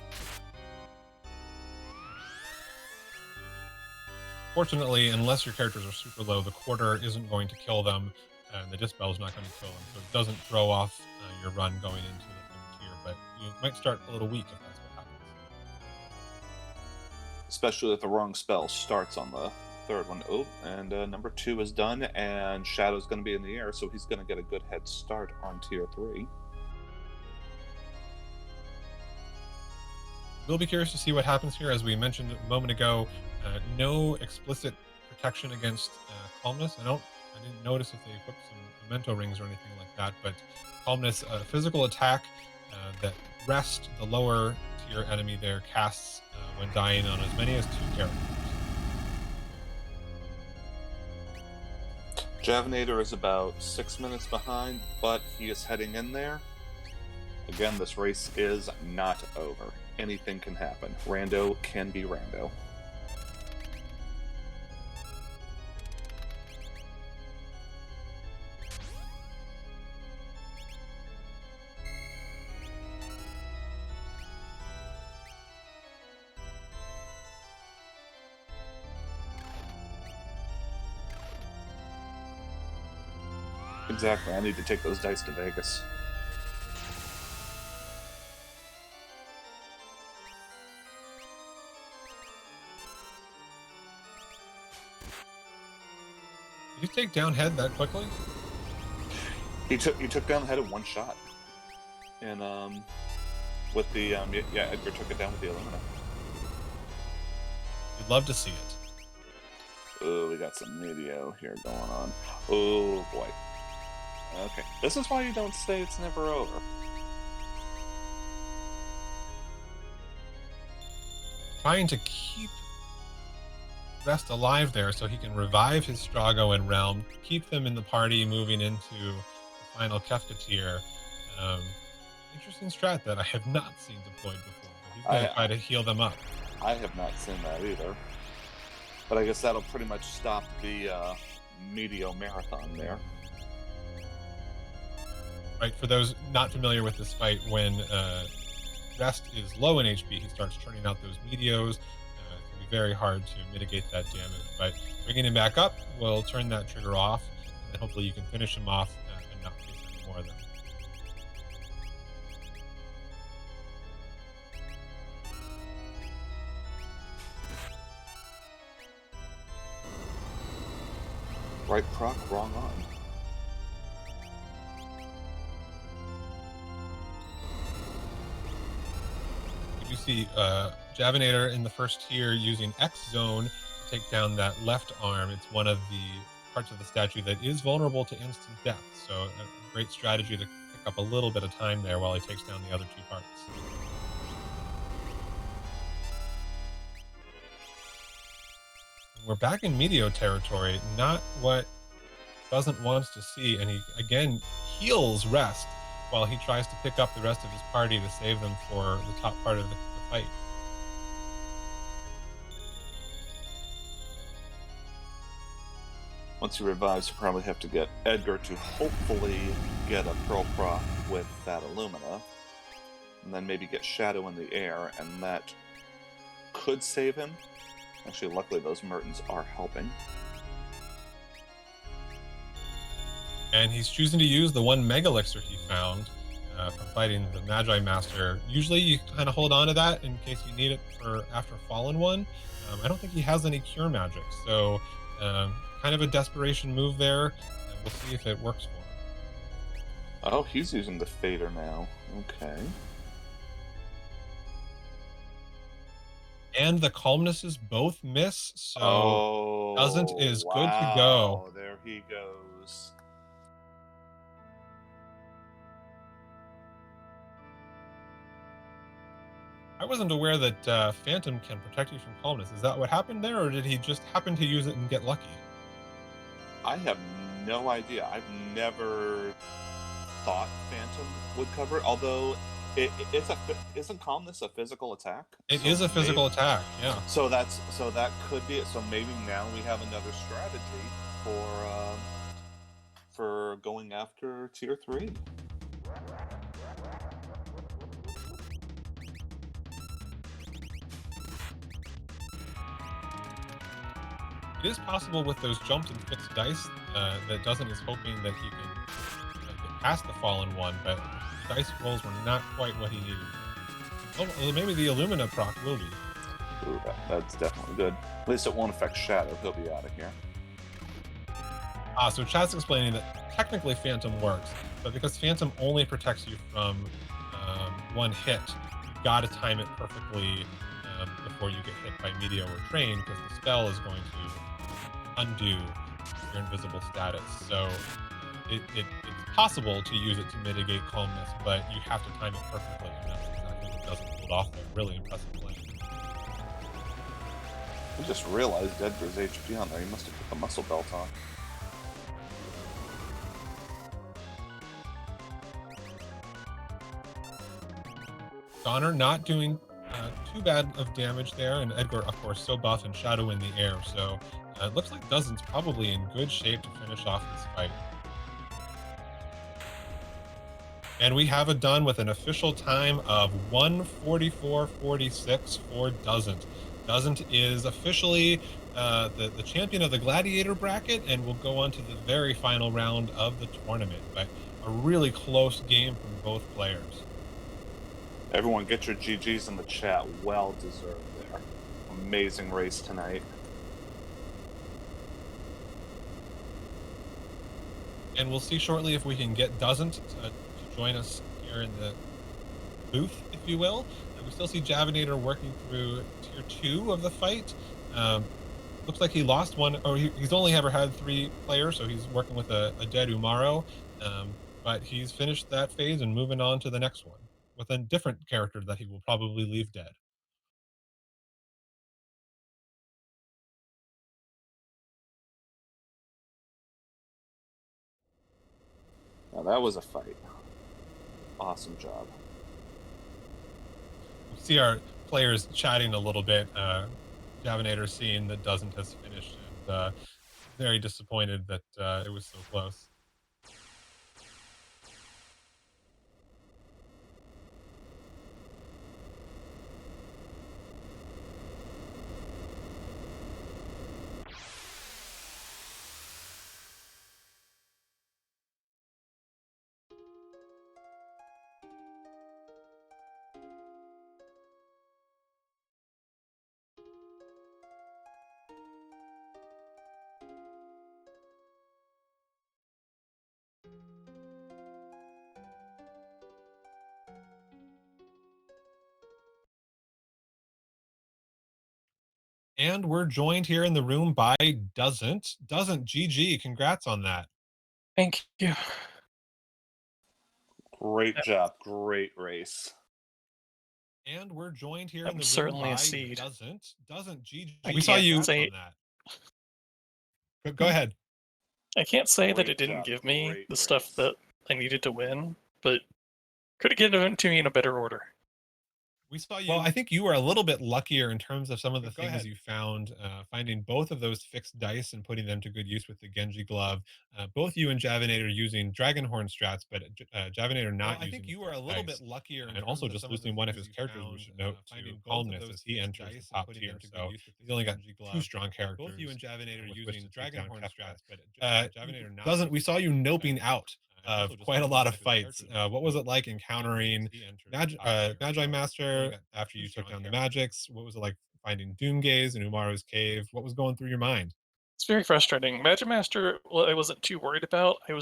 Fortunately, unless your characters are super low, the Quarter isn't going to kill them, and the Dispel is not going to kill them, so it doesn't throw off your run going into the third tier, but you might start a little weak if that's what happens. Especially if the wrong spell starts on the third one. Oh, and number 2 is done, and Shadow's going to be in the air, so he's going to get a good head start on tier 3. We'll be curious to see what happens here. As we mentioned a moment ago, no explicit protection against Calmness. I didn't notice if they equipped some memento rings or anything like that, but Calmness, physical attack that Rest, the lower tier enemy there, casts when dying on as many as 2 characters. Javinat0r is about 6 minutes behind, but he is heading in there. Again, this race is not over. Anything can happen. Rando can be Rando. Exactly, I need to take those dice to Vegas. Did you take down Head that quickly? He took down the head in one shot. And with the yeah, Edgar took it down with the Illumina. You'd love to see it. Oh, we got some Medio here going on. Oh boy. Okay, this is why you don't say it's never over. Trying to keep Rest alive there so he can revive his Strago and Realm, keep them in the party moving into the final Kefka tier. Interesting strat that I have not seen deployed before, but he's going to try to heal them up. I have not seen that either. But I guess that'll pretty much stop the Medio marathon there. Right, for those not familiar with this fight, when Rest is low in HP, he starts turning out those Medios. It can be very hard to mitigate that damage, but bringing him back up will turn that trigger off, and then hopefully you can finish him off and not face any more of them. Right proc, wrong arm. You do see Javinat0r in the first tier using X Zone to take down that left arm. It's one of the parts of the statue that is vulnerable to instant death. So a great strategy to pick up a little bit of time there while he takes down the other two parts. We're back in Meteor territory, not what Doesnt wants to see, and he again heals Rest while he tries to pick up the rest of his party to save them for the top part of the fight. Once he revives, he'll probably have to get Edgar to hopefully get a Pearl Proc with that Illumina, and then maybe get Shadow in the air, and that could save him. Actually, luckily those Mertens are helping. And he's choosing to use the one Mega Elixir he found from fighting the Magi Master. Usually you kind of hold on to that in case you need it for after Fallen One. I don't think he has any Cure Magic, so kind of a desperation move there. We'll see if it works for him. Oh, he's using the Fader now. Okay. And the Calmnesses both miss, so Doesnt is good to go. There he goes. I wasn't aware that Phantom can protect you from calmness. Is that what happened there, or did he just happen to use it and get lucky? I have no idea. I've never thought Phantom would cover it, although isn't calmness a physical attack? It is a physical attack, yeah. So that could be it. So maybe now we have another strategy for going after tier 3. It is possible with those jumped and fixed dice that Doesnt is hoping that he can get past the Fallen One, but the dice rolls were not quite what he needed. Oh, well, maybe the Illumina proc will be. Ooh, that's definitely good. At least it won't affect Shadow. He'll be out of here. So Chad's explaining that technically Phantom works, but because Phantom only protects you from one hit, you gotta time it perfectly before you get hit by Meteor or Train, because the spell is going to undo your invisible status. So it's possible to use it to mitigate calmness, but you have to time it perfectly, and that's exactly what Doesnt pulled off there. Really impressive play. I just realized Edgar's HP on there. He must have put the muscle belt on. Javinat0r not doing too bad of damage there, and Edgar, of course, so buff and Shadow in the air, so it looks like Doesnt's probably in good shape to finish off this fight. And we have it done with an official time of 1:44:46 for Doesnt. Doesnt is officially the champion of the Gladiator bracket and will go on to the very final round of the tournament, but a really close game from both players. Everyone get your GGs in the chat. Well deserved there. Amazing race tonight. And we'll see shortly if we can get Doesnt to join us here in the booth, if you will. We still see Javinat0r working through tier 2 of the fight. Looks like he lost one, or he's only ever had 3 players, so he's working with a dead Umaro. But he's finished that phase and moving on to the next one with a different character that he will probably leave dead. Now that was a fight. Awesome job. We see our players chatting a little bit. Javinat0r seeing that Doesnt has finished and very disappointed that it was so close. And we're joined here in the room by Doesnt. Doesnt, GG. Congrats on that. Thank you. Great job. Great race. And we're joined here That in the was room certainly a by seed. Doesnt, GG. I We saw can't you say- on that. Go ahead. I can't say that Great it didn't job, give me great the stuff race. that I needed to win, but could have given it to me in a better order. We saw you. Well, I think you were a little bit luckier in terms of some of the Go things ahead. you found, finding both of those fixed dice and putting them to good use with the Genji glove. Both you and Javinat0r using dragon horn strats, but Javinat0r not using. I think you were a little bit luckier, and also just losing one of his characters, we should note, to calmness as he enters the top tier. So he's only got two strong characters. Both you and Javinat0r using dragon horn strats, but Javinat0r not. Doesn't we saw you noping out of quite a lot of fights. What was it like encountering Magi Master after you took down the Magics? What was it like finding Doomgaze and Umaru's Cave? What was going through your mind? It's very frustrating. Magic Master, well, I wasn't too worried about. I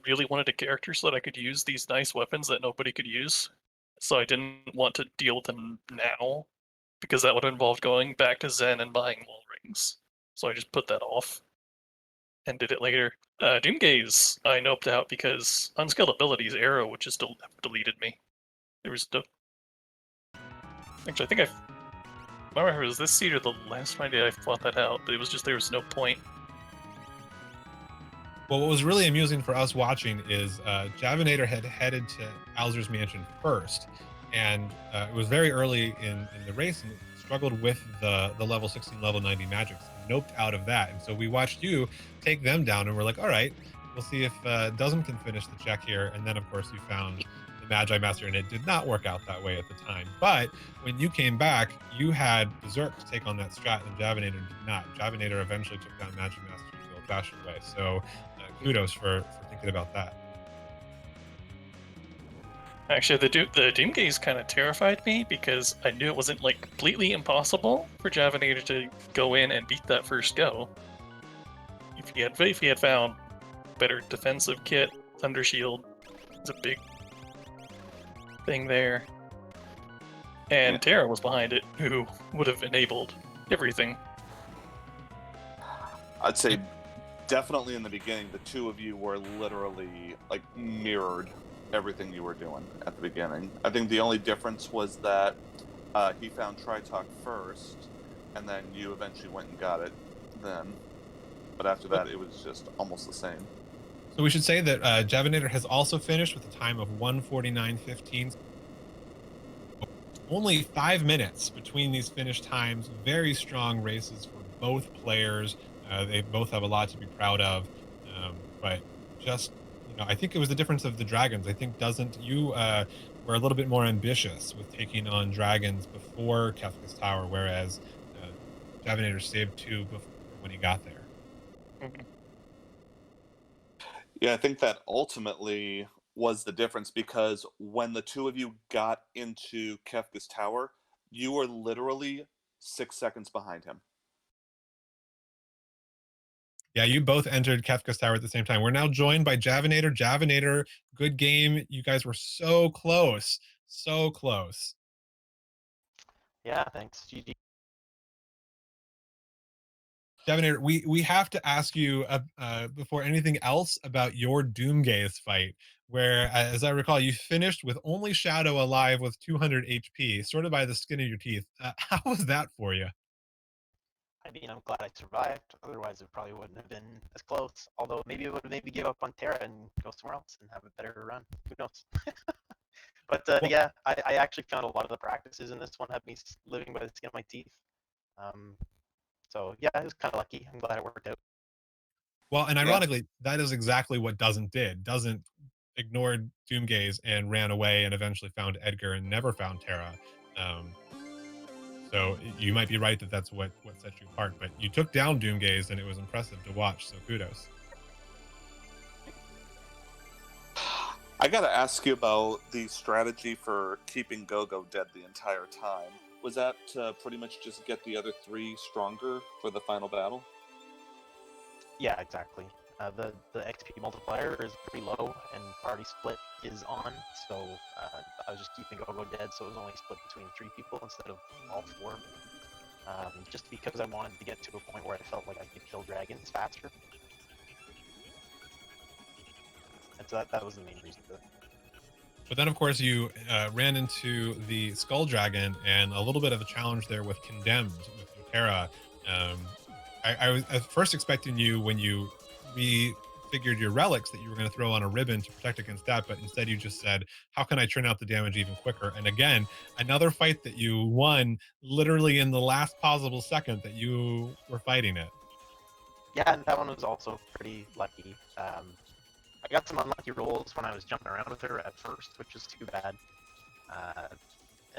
really wanted a character so that I could use these nice weapons that nobody could use. So I didn't want to deal with them now, because that would have involved going back to Zen and buying wall rings. So I just put that off and did it later. Doomgaze, I noped out because Unskilled Abilities Arrow would just have deleted me. There was no... Actually, I think I don't remember if it was this seed or the last fight I fought that out, but it was just there was no point. Well, what was really amusing for us watching is Javinat0r had headed to Alzur's Mansion first, and it was very early in the race and struggled with the level 16, level 90 magics, noped out of that. And so we watched you take them down, and we're like, all right, we'll see if Doesnt can finish the check here. And then, of course, you found the Magi Master, and it did not work out that way at the time. But when you came back, you had Berserk to take on that strat, and Javinat0r did not. Javinat0r eventually took down Magi Master the old-fashioned way. So kudos for thinking about that. Actually, the Doomgaze kind of terrified me because I knew it wasn't like completely impossible for Javinat0r to go in and beat that first go. If he had found better defensive kit, Thunder Shield is a big thing there, and Terra was behind it, who would have enabled everything. I'd say definitely in the beginning, the two of you were literally like mirrored everything you were doing at the beginning. I think the only difference was that he found Tritalk first, and then you eventually went and got it then. But after that, it was just almost the same. So we should say that Javinat0r has also finished with a time of 1:49.15. Only 5 minutes between these finish times. Very strong races for both players. They both have a lot to be proud of. But just, I think it was the difference of the dragons. I think you were a little bit more ambitious with taking on dragons before Kefka's Tower, whereas Javinat0r saved 2 before when he got there. Mm-hmm. Yeah, I think that ultimately was the difference, because when the two of you got into Kefka's Tower, you were literally 6 seconds behind him. Yeah, you both entered Kefka's Tower at the same time. We're now joined by Javinat0r. Javinat0r, good game. You guys were so close. So close. Yeah, thanks, GG. Javinat0r, we have to ask you before anything else about your Doomgaze fight, where, as I recall, you finished with only Shadow alive with 200 HP, sort of by the skin of your teeth. How was that for you? I mean, I'm glad I survived. Otherwise, it probably wouldn't have been as close. Although maybe it would have maybe give up on Terra and go somewhere else and have a better run. Who knows? But yeah, I actually found a lot of the practices in this one had me living by the skin of my teeth. So yeah, it was kind of lucky. I'm glad it worked out. Well, and ironically, that is exactly what Doesnt did. Doesnt ignored Doomgaze and ran away and eventually found Edgar and never found Terra. So you might be right that that's what set you apart, but you took down Doomgaze and it was impressive to watch, so kudos. I gotta ask you about the strategy for keeping Gogo dead the entire time. Was that pretty much just get the other 3 stronger for the final battle? Yeah, exactly. The XP multiplier is pretty low, and party split is on, so I was just keeping Gogo dead, so it was only split between 3 people instead of all 4. just because I wanted to get to a point where I felt like I could kill dragons faster. And so that was the main reason for that. But then, of course, you ran into the Skull Dragon and a little bit of a challenge there with Condemned with Terra. I was at first expecting you, when you refigured your relics, that you were going to throw on a ribbon to protect against that, but instead you just said, how can I turn out the damage even quicker? And again, another fight that you won literally in the last possible second that you were fighting it. Yeah, and that one was also pretty lucky. I got some unlucky rolls when I was jumping around with her at first, which is too bad.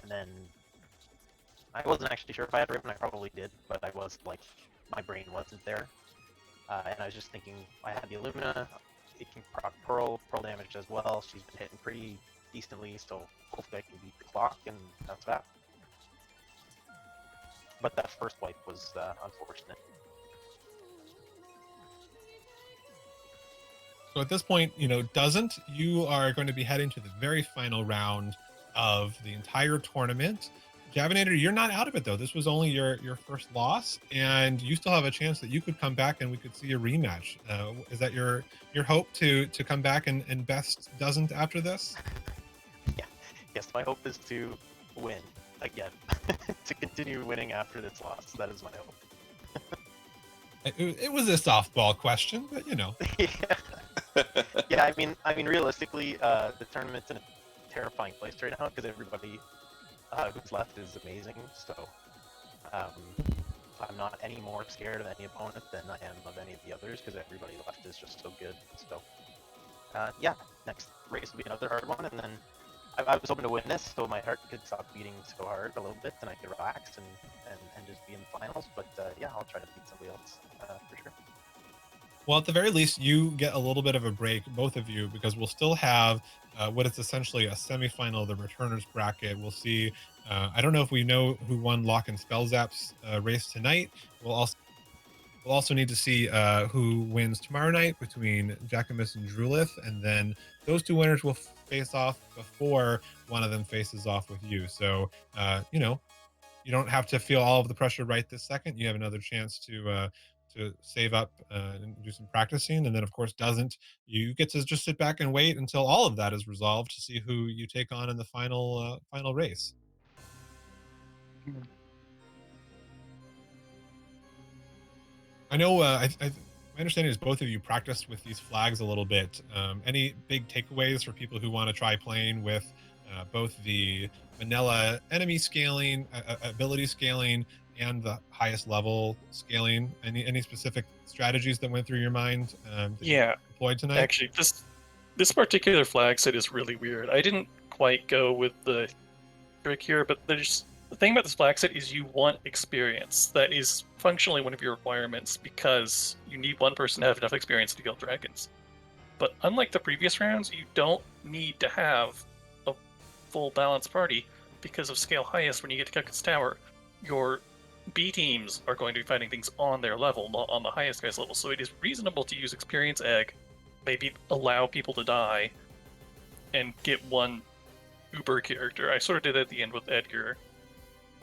And then I wasn't actually sure if I had Ribbon. I probably did, but I was like, my brain wasn't there. And I was just thinking, I had the Illumina, it can proc Pearl damage as well. She's been hitting pretty decently, so hopefully I can beat the clock, and that's that. But that first wipe was unfortunate. So at this point, Doesnt, you are going to be heading to the very final round of the entire tournament. Javinat0r, you're not out of it, though. This was only your first loss, and you still have a chance that you could come back and we could see a rematch. Is that your hope to come back and best Doesnt after this? Yeah. Yes, my hope is to win again. To continue winning after this loss. That is my hope. It was a softball question, but Yeah. Yeah, I mean, realistically, the tournament's in a terrifying place right now because everybody who's left is amazing. So I'm not any more scared of any opponent than I am of any of the others because everybody left is just so good. So yeah, next race will be another hard one, and then I was hoping to win this so my heart could stop beating so hard a little bit, and I could relax and just be in the finals. But yeah, I'll try to beat somebody else for sure. Well, at the very least, you get a little bit of a break, both of you, because we'll still have what is essentially a semifinal of the returners bracket. We'll see. I don't know if we know who won Lock and Spellzap's race tonight. We'll also need to see who wins tomorrow night between Jackamus and Drulith, and then those two winners will face off before one of them faces off with you. So, you don't have to feel all of the pressure right this second. You have another chance to save up and do some practicing, and then of course Doesnt, you get to just sit back and wait until all of that is resolved to see who you take on in the final race. I know my understanding is both of you practiced with these flags a little bit. Any big takeaways for people who want to try playing with both the vanilla enemy scaling, ability scaling, and the highest level scaling? Any specific strategies that went through your mind that you deployed tonight? Actually, this particular flag set is really weird. I didn't quite go with the trick here, but the thing about this flag set is you want experience. That is functionally one of your requirements because you need one person to have enough experience to kill dragons. But unlike the previous rounds, you don't need to have a full balanced party because of scale highest. When you get to Kekka's Tower, your B teams are going to be fighting things on their level, not on the highest guy's level. So it is reasonable to use Experience Egg, maybe allow people to die, and get one uber character. I sort of did it at the end with Edgar,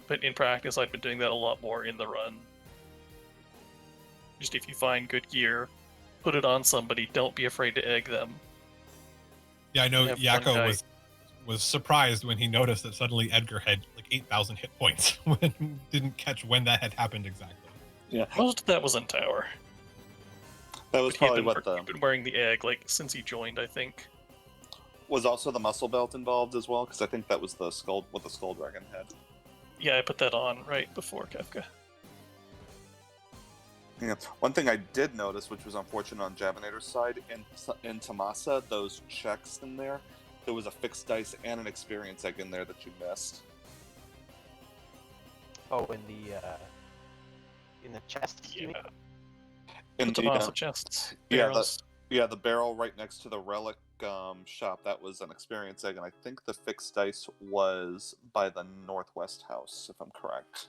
but in practice I've been doing that a lot more in the run. Just if you find good gear, put it on somebody, don't be afraid to egg them. Yeah, I know Yakko was surprised when he noticed that suddenly Edgar had like 8,000 hit points when didn't catch when that had happened exactly. Yeah, most of that was in tower. That was probably what he'd been wearing the egg like since he joined, I think. Was also the muscle belt involved as well, because I think that was the skull, what the skull dragon had. Yeah, I put that on right before Kefka. Yeah. One thing I did notice, which was unfortunate on Javinat0r's side, in Tomasa, those checks in there was a fixed dice and an experience egg in there that you missed. Oh, in the chest. Yeah. In the Tomasa chests. The barrel right next to the relic shop. That was an experience egg, and I think the fixed dice was by the northwest house, if I'm correct.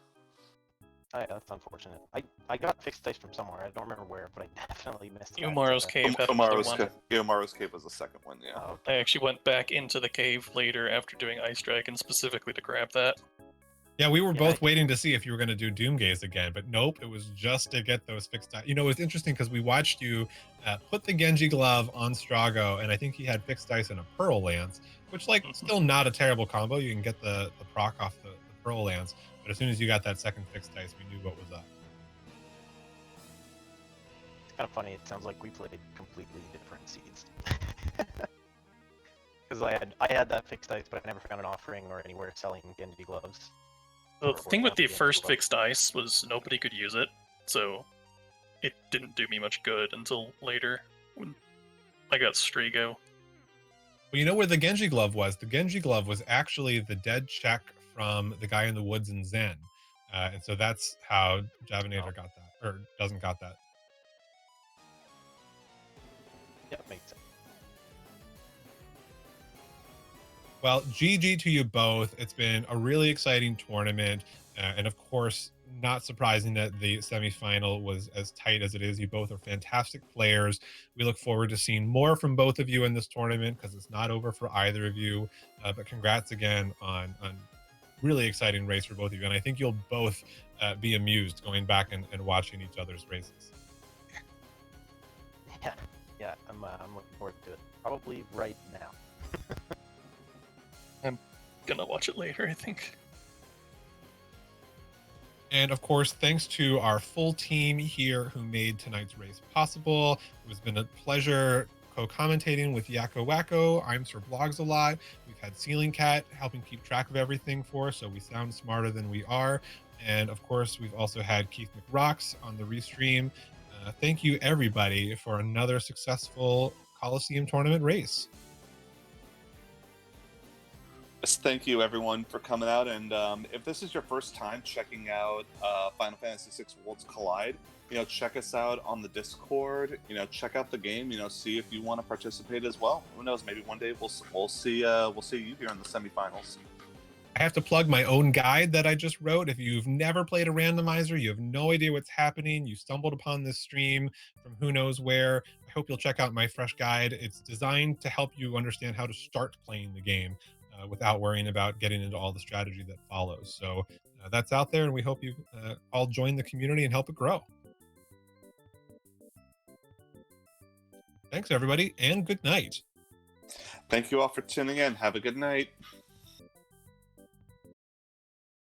Yeah, that's unfortunate. I got fixed dice from somewhere. I don't remember where, but I definitely missed that. Umaro's Cave had another one. Umaro's Cave was the second one, yeah. Oh, okay. I actually went back into the cave later after doing Ice Dragon specifically to grab that. Yeah, we were Yeah, both waiting to see if you were going to do Doomgaze again, but nope, it was just to get those fixed. You know, it was interesting because we watched you put the Genji glove on Strago, and I think he had fixed dice and a Pearl Lance, which, like, Mhm. still not a terrible combo. You can get the proc off the Pearl Lance, but as soon as you got that second fixed dice, we knew what was up. it's kind of funny. It sounds like we played completely different seeds. Because I had that fixed dice, but I never found an offering or anywhere selling Genji gloves. The Or thing with the Genji first gloves. fixed dice was nobody could use it, so it didn't do me much good until later when I got Strigo. Well, you know where the Genji glove was? The Genji glove was actually the dead check from the guy in the woods in Zen. And so that's how Javinat0r got that, or doesn't got that. Yeah, makes sense. Well, GG to you both. It's been a really exciting tournament. And of course, not surprising that the semifinal was as tight as it is. You both are fantastic players. We look forward to seeing more from both of you in this tournament because it's not over for either of you. But congrats again on really exciting race for both of you. And I think you'll both be amused going back and watching each other's races. Yeah, I'm looking forward to it. Probably right now. I'm gonna watch it later, I think. And of course, thanks to our full team here who made tonight's race possible. It has been a pleasure co-commentating with Yakko Wacko. I'm Sir Blogs a lot. We've had Ceiling Cat helping keep track of everything for us, so we sound smarter than we are. And of course, we've also had Keith McRocks on the restream. Thank you, everybody, for another successful Coliseum tournament race. Yes, thank you everyone for coming out, and if this is your first time checking out Final Fantasy VI Worlds Collide, check us out on the Discord. Check out the game. See if you want to participate as well. Who knows? Maybe one day we'll see you here in the semifinals. I have to plug my own guide that I just wrote. If you've never played a randomizer, you have no idea what's happening, you stumbled upon this stream from who knows where, I hope you'll check out my fresh guide. It's designed to help you understand how to start playing the game without worrying about getting into all the strategy that follows. So that's out there, and we hope you all join the community and help it grow. Thanks, everybody, and good night. Thank you all for tuning in. Have a good night.